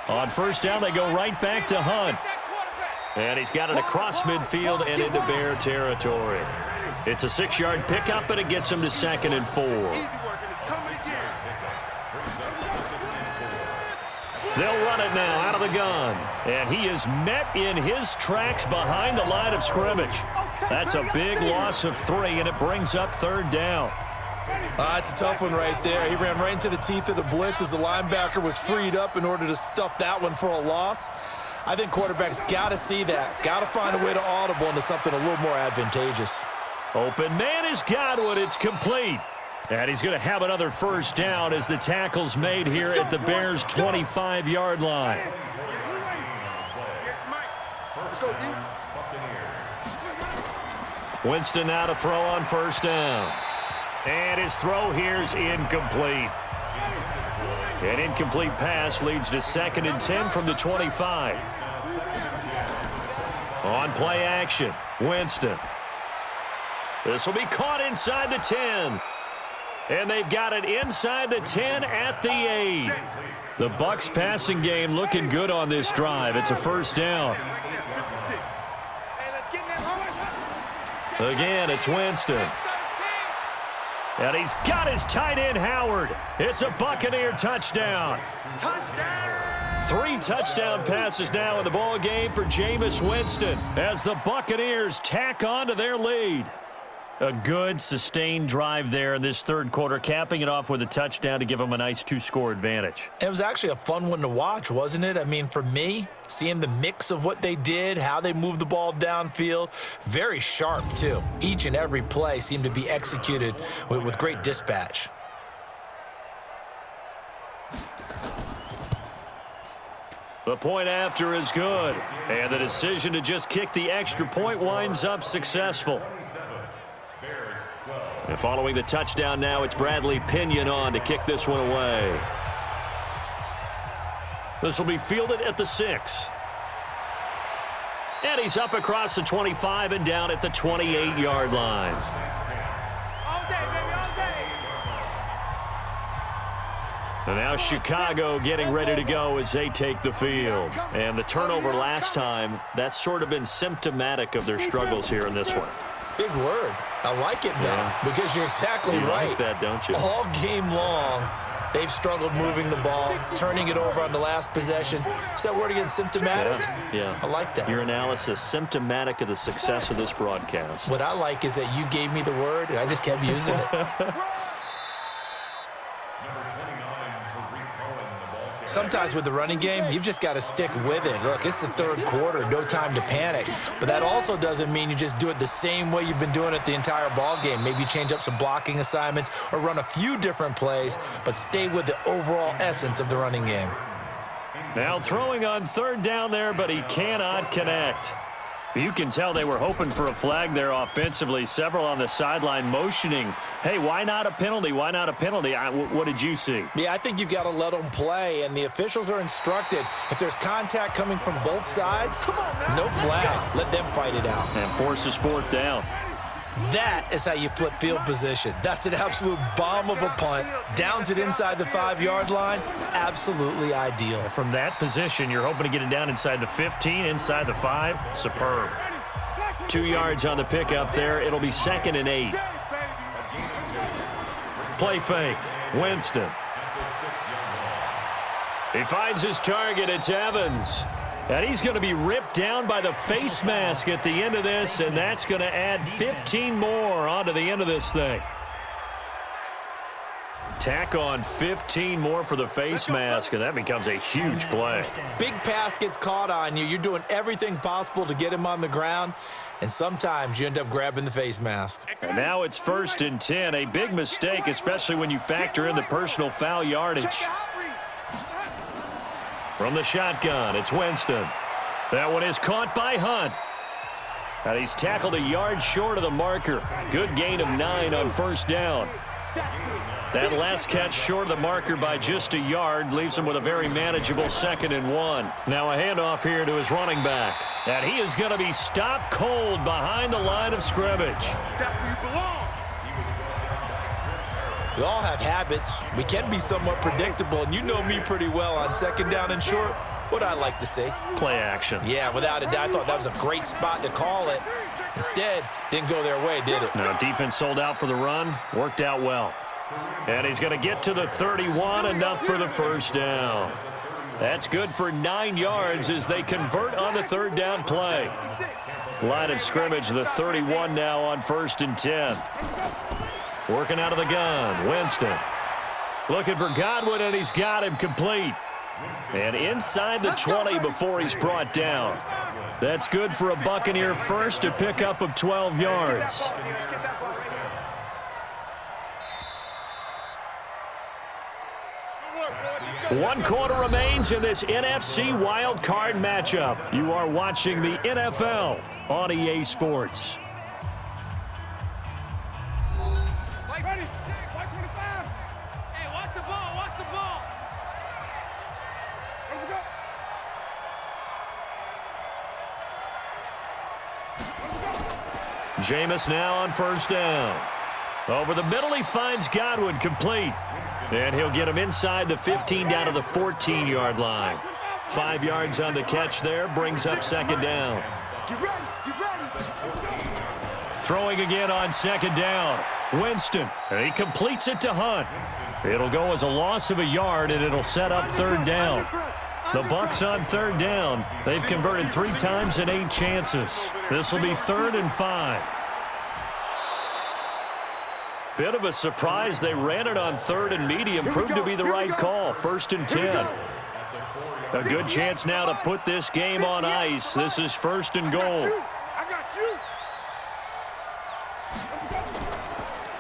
B: On first down, they go right back to Hunt. And he's got it across midfield and into Bear territory. It's a 6-yard pickup, and it gets him to 2nd and 4. They'll run it now out of the gun. And he is met in his tracks behind the line of scrimmage. That's a big loss of 3, and it brings up 3rd down.
C: It's a tough one right there. He ran right into the teeth of the blitz as the linebacker was freed up in order to stuff that one for a loss. I think quarterbacks got to see that. Got to find a way to audible into something a little more advantageous.
B: Open man is Godwin. It's complete. And he's going to have another first down as the tackle's made here at the Bears' 25-yard line. Winston now to throw on first down. And his throw here's incomplete. An incomplete pass leads to 2nd and 10 from the 25. On play action, Winston. This will be caught inside the 10. And they've got it inside the 10 at the 8. The Bucs passing game looking good on this drive. It's a first down. Again, it's Winston. And he's got his tight end, Howard. It's a Buccaneer touchdown. 3 touchdown passes now in the ball game for Jameis Winston as the Buccaneers tack on to their lead. A good, sustained drive there in this 3rd quarter, capping it off with a touchdown to give them a nice 2-score advantage.
C: It was actually a fun one to watch, wasn't it? I mean, for me, seeing the mix of what they did, how they moved the ball downfield, very sharp, too. Each and every play seemed to be executed with great dispatch.
B: The point after is good, and the decision to just kick the extra point winds up successful. And following the touchdown now, it's Bradley Pinion on to kick this one away. This will be fielded at the 6. And he's up across the 25 and down at the 28-yard line. And now Chicago getting ready to go as they take the field. And the turnover last time, that's sort of been symptomatic of their struggles here in this one.
C: Big word. I like it, though, because you're exactly right.
B: You like that, don't you?
C: All game long, they've struggled moving the ball, turning it over on the last possession. Is that word again, symptomatic?
B: Yeah.
C: I like that.
B: Your analysis, symptomatic of the success of this broadcast.
C: What I like is that you gave me the word, and I just kept using it. Sometimes with the running game, you've just got to stick with it. Look, it's the 3rd quarter, no time to panic. But that also doesn't mean you just do it the same way you've been doing it the entire ball game. Maybe change up some blocking assignments or run a few different plays, but stay with the overall essence of the running game.
B: Now throwing on third down there, but he cannot connect. You can tell they were hoping for a flag there offensively. Several on the sideline motioning, hey, why not a penalty? Why not a penalty? What did you see?
C: Yeah, I think you've got to let them play, and the officials are instructed. If there's contact coming from both sides, no flag. Let them fight it out.
B: And forces fourth down.
C: That is how you flip field position. That's an absolute bomb of a punt. Downs it inside the 5-yard line. Absolutely ideal.
B: From that position, you're hoping to get it down inside the 15, inside the 5. Superb. 2 yards on the pickup there. It'll be 2nd and 8. Play fake. Winston. He finds his target. It's Evans. And he's going to be ripped down by the face mask at the end of this, and that's going to add 15 more onto the end of this thing. Tack on 15 more for the face mask, and that becomes a huge play.
C: Big pass gets caught on you. You're doing everything possible to get him on the ground, and sometimes you end up grabbing the face mask.
B: And now it's 1st and 10, a big mistake, especially when you factor in the personal foul yardage. From the shotgun, it's Winston. That one is caught by Hunt. And he's tackled a yard short of the marker. Good gain of 9 on 1st down. That last catch short of the marker by just a yard leaves him with a very manageable 2nd and 1. Now a handoff here to his running back. And he is going to be stopped cold behind the line of scrimmage.
E: That's where you belong.
C: We all have habits. We can be somewhat predictable, and you know me pretty well on 2nd down and short. What I like to see.
B: Play action.
C: Yeah, without a doubt. I thought that was a great spot to call it. Instead, didn't go their way, did it?
B: Now defense sold out for the run. Worked out well. And he's going to get to the 31, enough for the 1st down. That's good for 9 yards as they convert on the 3rd down play. Line of scrimmage, the 31 now on 1st and 10. Working out of the gun, Winston. Looking for Godwin, and he's got him complete. And inside the 20 before he's brought down. That's good for a Buccaneer first, a pickup of 12 yards. One quarter remains in this NFC wild card matchup. You are watching the NFL on EA Sports.
E: Ready? White 25. Hey, watch the ball. Watch the ball. Where we go?
B: Jameis now on 1st down. Over the middle, he finds Godwin complete. And he'll get him inside the 15 down to the 14-yard line. 5 yards on the catch there, brings up 2nd down.
E: Get ready. Get ready.
B: Throwing again on 2nd down. Winston, and he completes it to Hunt. It'll go as a loss of a yard, and it'll set up 3rd down. The Bucs on 3rd down. They've converted 3 times in 8 chances. This will be 3rd and 5. Bit of a surprise. They ran it on 3rd and medium. Proved to be the right call. 1st and 10. A good chance now to put this game on ice. This is 1st and goal.
E: I got you.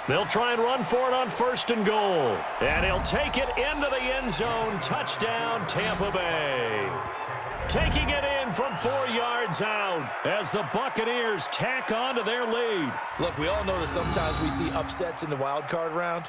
B: They'll try and run for it on 1st and goal. And he'll take it into the end zone. Touchdown, Tampa Bay. Taking it in from 4 yards out as the Buccaneers tack on to their lead.
C: Look, we all know that sometimes we see upsets in the wild card round.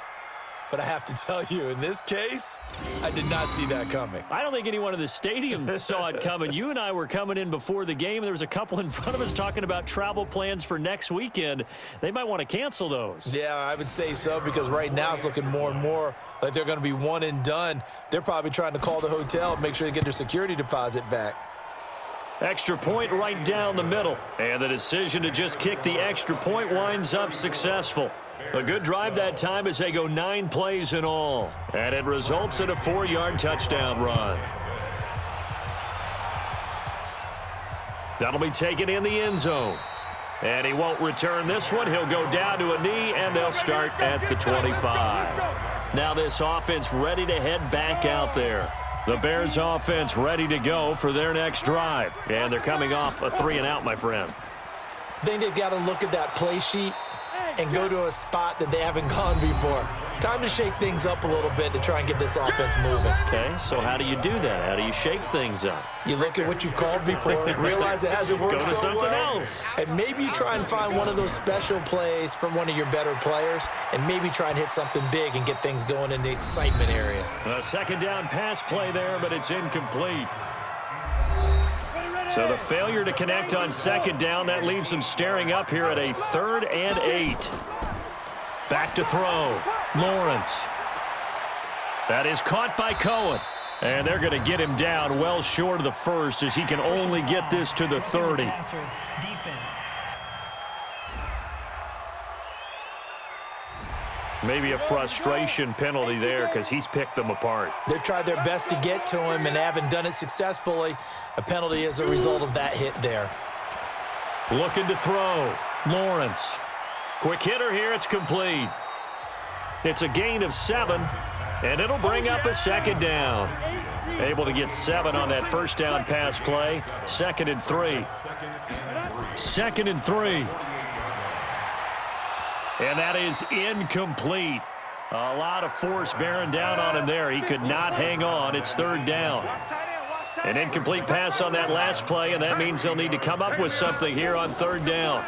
C: But I have to tell you, in this case, I did not see that coming.
B: I don't think anyone in the stadium saw it coming. You and I were coming in before the game. There was a couple in front of us talking about travel plans for next weekend. They might want to cancel those.
C: Yeah, I would say so, because right now it's looking more and more like they're going to be one and done. They're probably trying to call the hotel and make sure they get their security deposit back.
B: Extra point right down the middle. And the decision to just kick the extra point winds up successful. A good drive that time as they go 9 plays in all. And it results in a 4-yard touchdown run. That'll be taken in the end zone. And he won't return this one. He'll go down to a knee, and they'll start at the 25. Now this offense ready to head back out there. The Bears offense ready to go for their next drive. And they're coming off a 3-and-out, my friend.
C: I think they've got to look at that play sheet and go to a spot that they haven't gone before. Time to shake things up a little bit to try and get this offense moving.
B: Okay, so how do you do that? How do you shake things up?
C: You look at what you called before, realize it hasn't worked
B: Go to
C: so
B: something
C: well,
B: else.
C: and maybe you try and find one of those special plays from one of your better players, and maybe try and hit something big and get things going in the excitement area.
B: A second down pass play there, but it's incomplete. So the failure to connect on second down, that leaves them staring up here at a 3rd and 8. Back to throw. Lawrence. That is caught by Cohen. And they're going to get him down well short of the first as he can only get this to the 30. Maybe a frustration penalty there because he's picked them apart.
C: They've tried their best to get to him and haven't done it successfully. A penalty as a result of that hit there.
B: Looking to throw. Lawrence. Quick hitter here. It's complete. It's a gain of 7, and it'll bring up a second down. Able to get 7 on that first down pass play. 2nd and 3. 2nd and 3. And that is incomplete. A lot of force bearing down on him there. He could not hang on. It's 3rd down. An incomplete pass on that last play, and that means they'll need to come up with something here on 3rd down.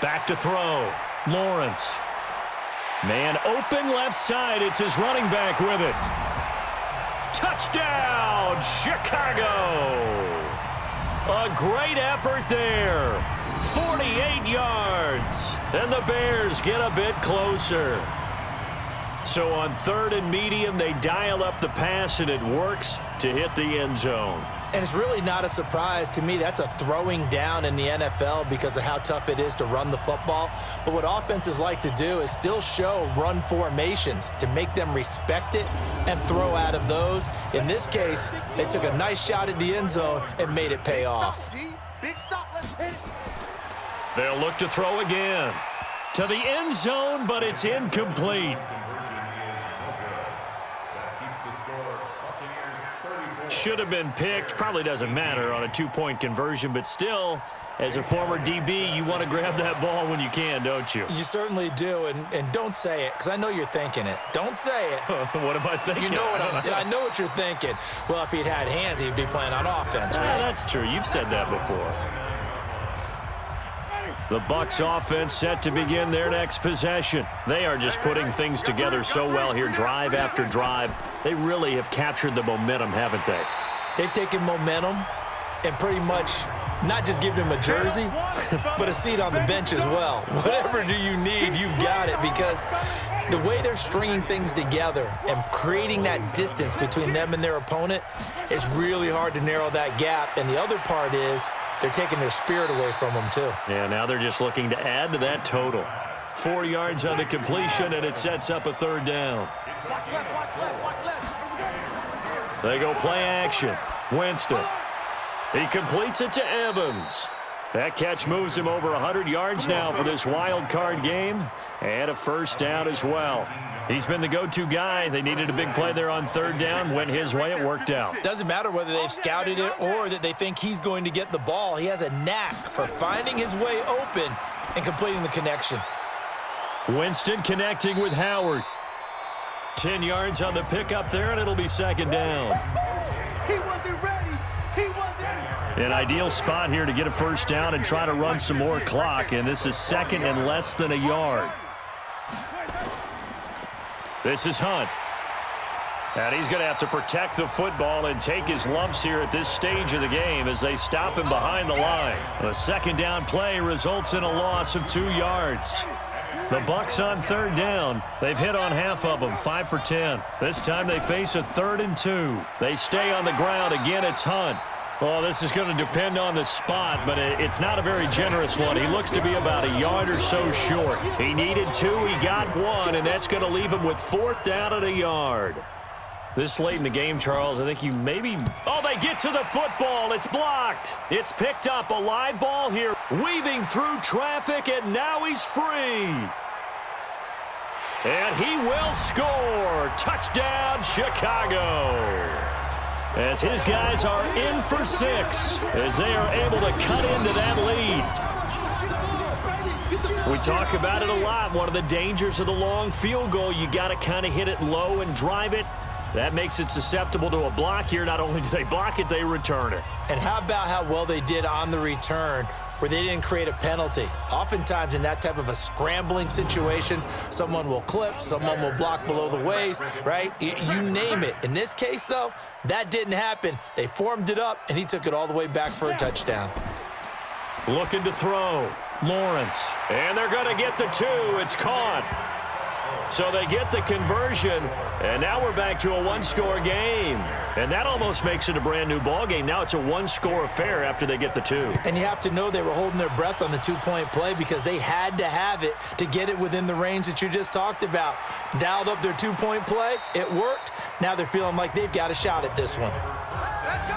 B: Back to throw. Lawrence. Man open left side. It's his running back with it. Touchdown, Chicago. A great effort there. 48 yards. And the Bears get a bit closer. So on 3rd and medium, they dial up the pass, and it works to hit the end zone.
C: And it's really not a surprise to me. That's a throwing down in the NFL because of how tough it is to run the football. But what offenses like to do is still show run formations to make them respect it and throw out of those. In this case, they took a nice shot at the end zone and made it pay off.
B: They'll look to throw again. To the end zone, but it's incomplete. Should have been picked. Probably doesn't matter on a 2-point conversion, but still, as a former DB, you want to grab that ball when you can, don't you?
C: You certainly do, and don't say it, because I know you're thinking it. Don't say it.
B: What am I thinking?
C: You know what I know what you're thinking. Well, if he'd had hands, he'd be playing on offense. Right?
B: That's true. You've said that before. The Bucs offense set to begin their next possession. They are just putting things together so well here, drive after drive. They really have captured the momentum, haven't they?
C: They've taken momentum and pretty much not just given him a jersey, but a seat on the bench as well. Whatever do you need, you've got it, because the way they're stringing things together and creating that distance between them and their opponent is really hard to narrow that gap. And the other part is they're taking their spirit away from them, too.
B: Yeah, now they're just looking to add to that total. 4 yards on the completion, and it sets up a 3rd down. They go play action. Winston. He completes it to Evans. That catch moves him over 100 yards now for this wild card game, and a 1st down as well. He's been the go-to guy. They needed a big play there on 3rd down. Went his way. It worked out.
C: Doesn't matter whether they've scouted it or that they think he's going to get the ball. He has a knack for finding his way open and completing the connection.
B: Winston connecting with Howard. 10 yards on the pickup there, and it'll be 2nd down.
E: He wasn't ready. He wasn't.
B: An ideal spot here to get a 1st down and try to run some more clock, and this is 2nd and less than a yard. This is Hunt. And he's going to have to protect the football and take his lumps here at this stage of the game as they stop him behind the line. The 2nd down play results in a loss of 2 yards. The Bucs on 3rd down. They've hit on half of them, 5 for 10. This time they face a 3rd and 2. They stay on the ground. Again, it's Hunt. Well, this is going to depend on the spot, but it's not a very generous one. He looks to be about a yard or so short. He needed 2. He got 1, and that's going to leave him with 4th down at a yard. This late in the game, Charles, I think you maybe... Oh, they get to the football. It's blocked. It's picked up. A live ball here, weaving through traffic, and now he's free. And he will score. Touchdown, Chicago. As his guys are in for 6, as they are able to cut into that lead. We talk about it a lot. One of the dangers of the long field goal, you got to kind of hit it low and drive it. That makes it susceptible to a block here. Not only do they block it, they return it.
C: And how about how well they did on the return where they didn't create a penalty? Oftentimes in that type of a scrambling situation, someone will clip, someone will block below the waist, right? You name it. In this case, though, that didn't happen. They formed it up, and he took it all the way back for a touchdown.
B: Looking to throw. Lawrence. And they're going to get the 2. It's caught. So they get the conversion, and now we're back to a one-score game. And that almost makes it a brand-new ball game. Now it's a one-score affair after they get the 2.
C: And you have to know they were holding their breath on the 2-point play because they had to have it to get it within the range that you just talked about. Dialed up their 2-point play. It worked. Now they're feeling like they've got a shot at this one.
E: Let's go.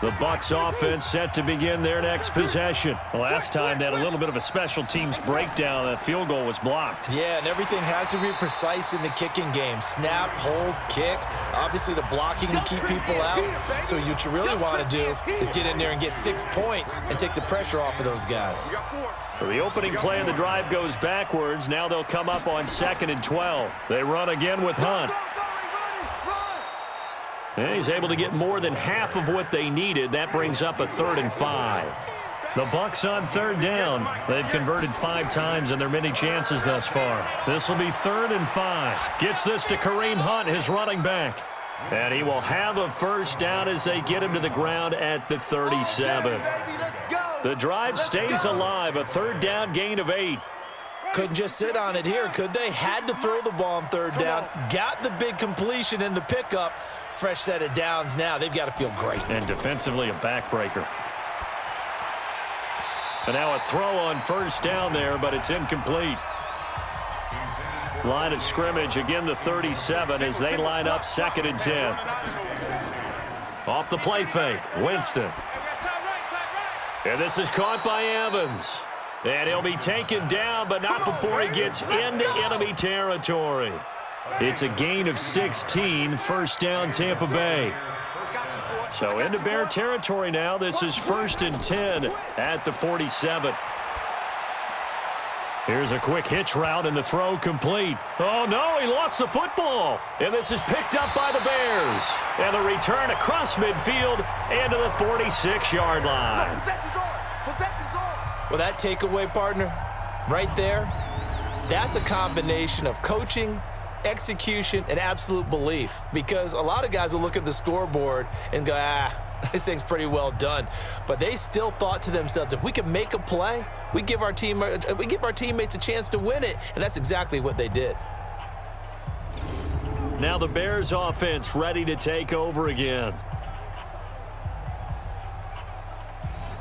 B: The Bucs offense set to begin their next possession. Last time they had a little bit of a special teams breakdown. That field goal was blocked.
C: Yeah, and everything has to be precise in the kicking game. Snap, hold, kick. Obviously the blocking to keep people out. So what you really want to do is get in there and get 6 points and take the pressure off of those guys.
B: So the opening play of the drive goes backwards. Now they'll come up on 2nd and 12. They run again with Hunt. And he's able to get more than half of what they needed. That brings up a 3rd and 5. The Bucs on 3rd down. They've converted 5 times in their many chances thus far. This will be 3rd and 5. Gets this to Kareem Hunt, his running back. And he will have a first down as they get him to the ground at the 37. The drive stays alive. A 3rd down gain of 8.
C: Couldn't just sit on it here, could they? Had to throw the ball on 3rd down. Got the big completion in the pickup. Fresh set of downs now. They've got to feel great.
B: And defensively, a backbreaker. And now a throw on 1st down there, but it's incomplete. Line of scrimmage, again the 37 as they line up 2nd and 10. Off the play fake, Winston. And this is caught by Evans. And he'll be taken down, but not before he gets into enemy territory. It's a gain of 16, 1st down Tampa Bay. So into Bear territory now. This is 1st and 10 at the 47. Here's a quick hitch route and the throw complete. Oh no, he lost the football. And this is picked up by the Bears. And the return across midfield and to the 46-yard line.
C: Well, that takeaway, partner, right there, that's a combination of coaching, execution, and absolute belief, because a lot of guys will look at the scoreboard and go, this thing's pretty well done. But they still thought to themselves, if we can make a play, we give our teammates a chance to win it, and that's exactly what they did.
B: Now the Bears offense ready to take over again.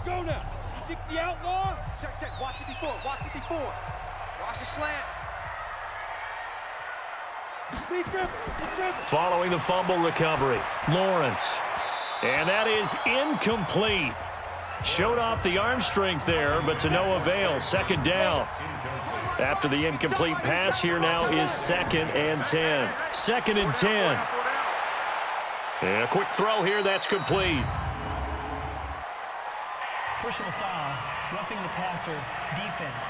E: Go now. 60 outlaw. Check. Watch 54. Watch the slant.
B: Following the fumble recovery, Lawrence. And that is incomplete. Showed off the arm strength there, but to no avail. 2nd down. After the incomplete pass, here now is 2nd and 10. 2nd and 10. And a quick throw here, that's complete.
D: Personal foul, roughing the passer, defense.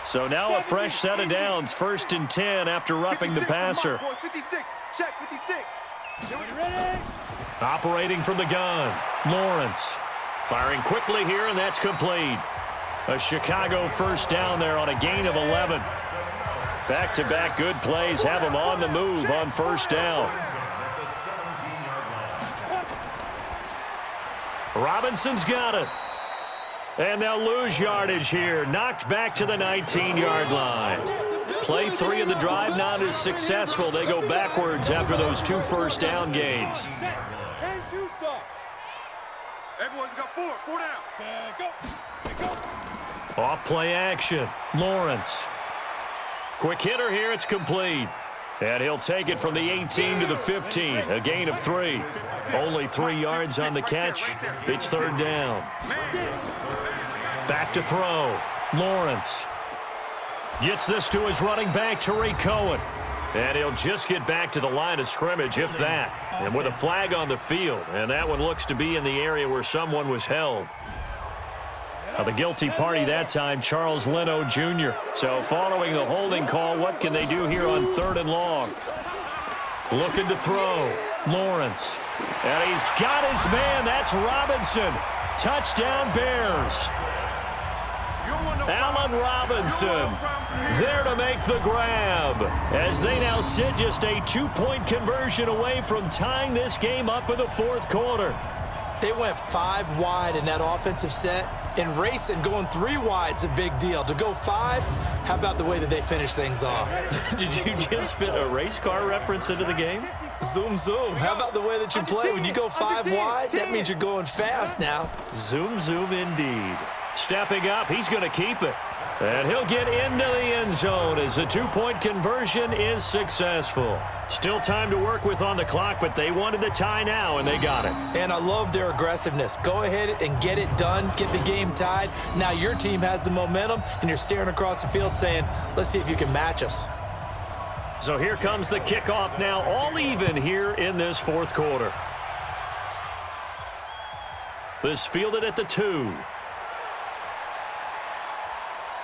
B: So now a fresh set of downs, 1st and 10 after roughing the passer.
E: 56. Check 56. Ready?
B: Operating from the gun, Lawrence. Firing quickly here, and that's complete. A Chicago 1st down there on a gain of 11. Back-to-back good plays have them on the move on 1st down. Robinson's got it. And they'll lose yardage here. Knocked back to the 19-yard line. Play 3 of the drive not as successful. They go backwards after those 2 1st down gains.
E: Everyone's got 4 down. Go.
B: Off play action. Lawrence. Quick hitter here. It's complete. And he'll take it from the 18 to the 15. A gain of 3. Only 3 yards on the catch. It's 3rd down. Back to throw. Lawrence. Gets this to his running back, Tariq Cohen. And he'll just get back to the line of scrimmage, if that. And with a flag on the field. And that one looks to be in the area where someone was held. Now, the guilty party that time, Charles Leno Jr. So following the holding call, what can they do here on 3rd and long? Looking to throw. Lawrence. And he's got his man. That's Robinson. Touchdown Bears. Allen Robinson there to make the grab as they now sit just a 2-point conversion away from tying this game up in the 4th quarter.
C: They went 5 wide in that offensive set, and racing going 3 wide's a big deal. To go 5, how about the way that they finish things off?
B: Did you just fit a race car reference into the game?
C: Zoom, zoom. How about the way that you play? When you go 5 wide, that means you're going fast now.
B: Zoom, zoom indeed. Stepping up, he's going to keep it. And he'll get into the end zone as the 2-point conversion is successful. Still time to work with on the clock, but they wanted the tie now, and they got it.
C: And I love their aggressiveness. Go ahead and get it done. Get the game tied. Now your team has the momentum, and you're staring across the field saying, let's see if you can match us.
B: So here comes the kickoff now, all even here in this 4th quarter. This fielded at the 2.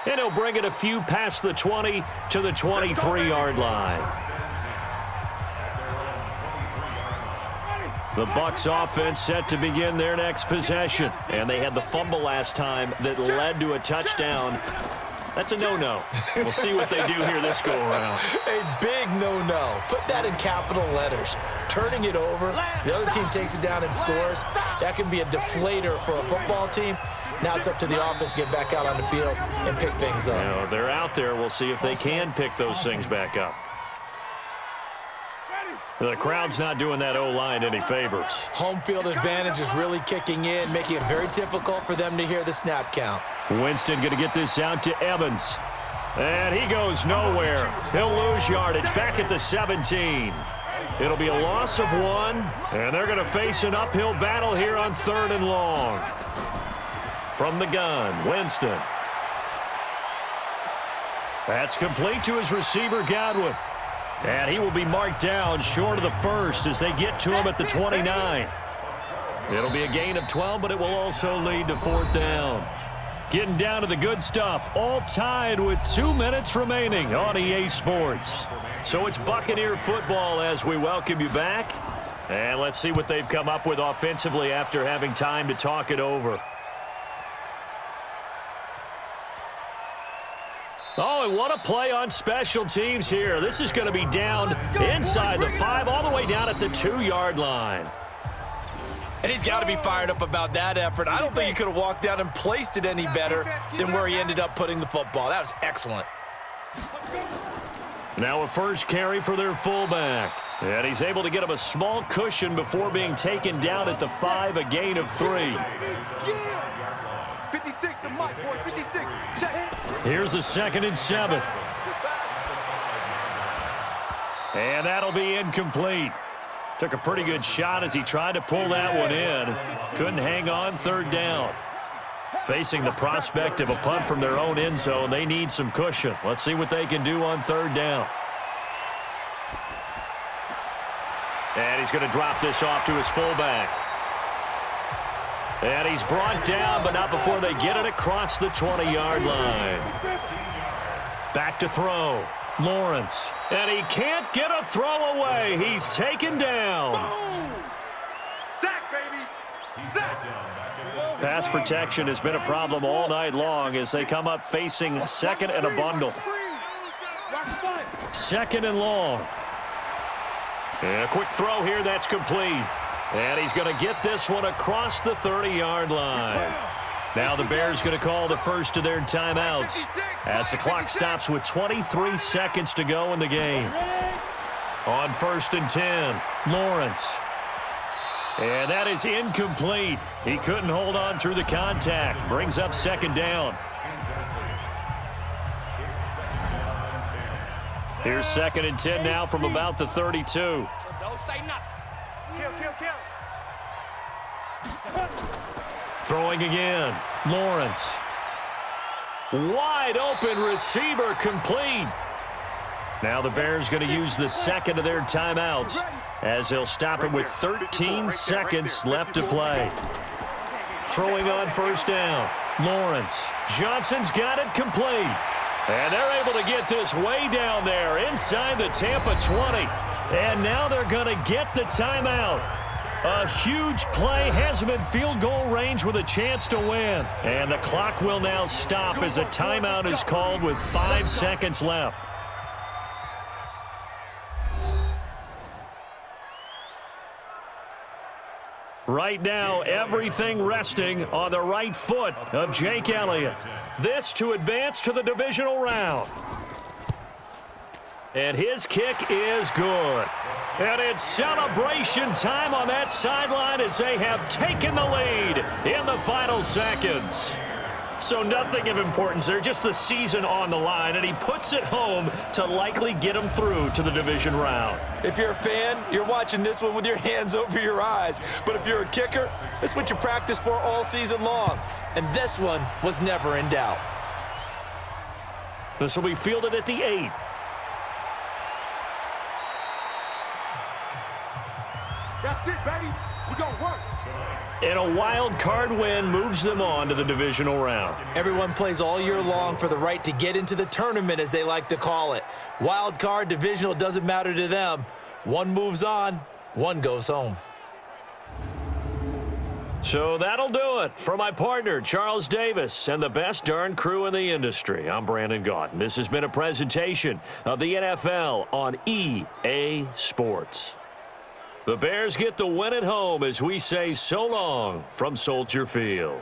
B: And he'll bring it a few past the 20 to the 23-yard line. The Bucs offense set to begin their next possession. And they had the fumble last time that led to a touchdown. That's a no-no. We'll see what they do here this go-around.
C: A big no-no. Put that in capital letters. Turning it over, the other team takes it down and scores. That can be a deflator for a football team. Now it's up to the offense to get back out on the field and pick things up.
B: You know, they're out there. We'll see if they can pick those things back up. The crowd's not doing that O-line any favors.
C: Home field advantage is really kicking in, making it very difficult for them to hear the snap count.
B: Winston going to get this out to Evans. And he goes nowhere. He'll lose yardage back at the 17. It'll be a loss of 1, and they're going to face an uphill battle here on 3rd and long. From the gun, Winston. That's complete to his receiver, Godwin. And he will be marked down short of the 1st as they get to him at the 29. It'll be a gain of 12, but it will also lead to 4th down. Getting down to the good stuff, all tied with 2 minutes remaining on EA Sports. So it's Buccaneer football as we welcome you back. And let's see what they've come up with offensively after having time to talk it over. Oh, and what a play on special teams here. This is going to be down inside the 5, all the way down at the 2-yard line.
C: And he's got to be fired up about that effort. I don't think he could have walked down and placed it any better than where he ended up putting the football. That was excellent.
B: Now a first carry for their fullback. And he's able to get him a small cushion before being taken down at the 5, a gain of 3.
E: 56, the mic, boys, 56. Check.
B: Here's a 2nd and 7. And that'll be incomplete. Took a pretty good shot as he tried to pull that one in. Couldn't hang on, 3rd down. Facing the prospect of a punt from their own end zone, they need some cushion. Let's see what they can do on 3rd down. And he's going to drop this off to his fullback. And he's brought down, but not before they get it across the 20-yard line. Back to throw. Lawrence. And he can't get a throw away. He's taken down.
E: Sack, baby. Sack.
B: Pass protection has been a problem all night long as they come up facing 2nd and a bundle. 2nd and long. And a quick throw here, that's complete. And he's going to get this one across the 30-yard line. Now the Bears going to call the first of their timeouts as the clock stops with 23 seconds to go in the game. On 1st and 10, Lawrence. And that is incomplete. He couldn't hold on through the contact. Brings up 2nd down. Here's 2nd and 10 now from about the 32.
E: Don't say nothing. Kill.
B: Throwing again. Lawrence. Wide open receiver complete. Now the Bears going to use the second of their timeouts as they'll stop it with 13 seconds left to play. Throwing on first down. Lawrence. Johnson's got it complete. And they're able to get this way down there inside the Tampa 20. And now they're going to get the timeout. A huge play has him in field goal range with a chance to win. And the clock will now stop as a timeout is called with 5 seconds left. Right now, everything resting on the right foot of Jake Elliott. This to advance to the divisional round. And his kick is good. And it's celebration time on that sideline as they have taken the lead in the final seconds. So nothing of importance there, just the season on the line, and he puts it home to likely get him through to the division round.
C: If you're a fan, you're watching this one with your hands over your eyes. But if you're a kicker, this is what you practice for all season long. And this one was never in doubt.
B: This will be fielded at the 8.
E: That's it, baby. We're going to work.
B: And a wild card win moves them on to the divisional round.
C: Everyone plays all year long for the right to get into the tournament, as they like to call it. Wild card, divisional, doesn't matter to them. One moves on, one goes home.
B: So that'll do it for my partner, Charles Davis, and the best darn crew in the industry. I'm Brandon Gaudin. This has been a presentation of the NFL on EA Sports. The Bears get the win at home as we say so long from Soldier Field.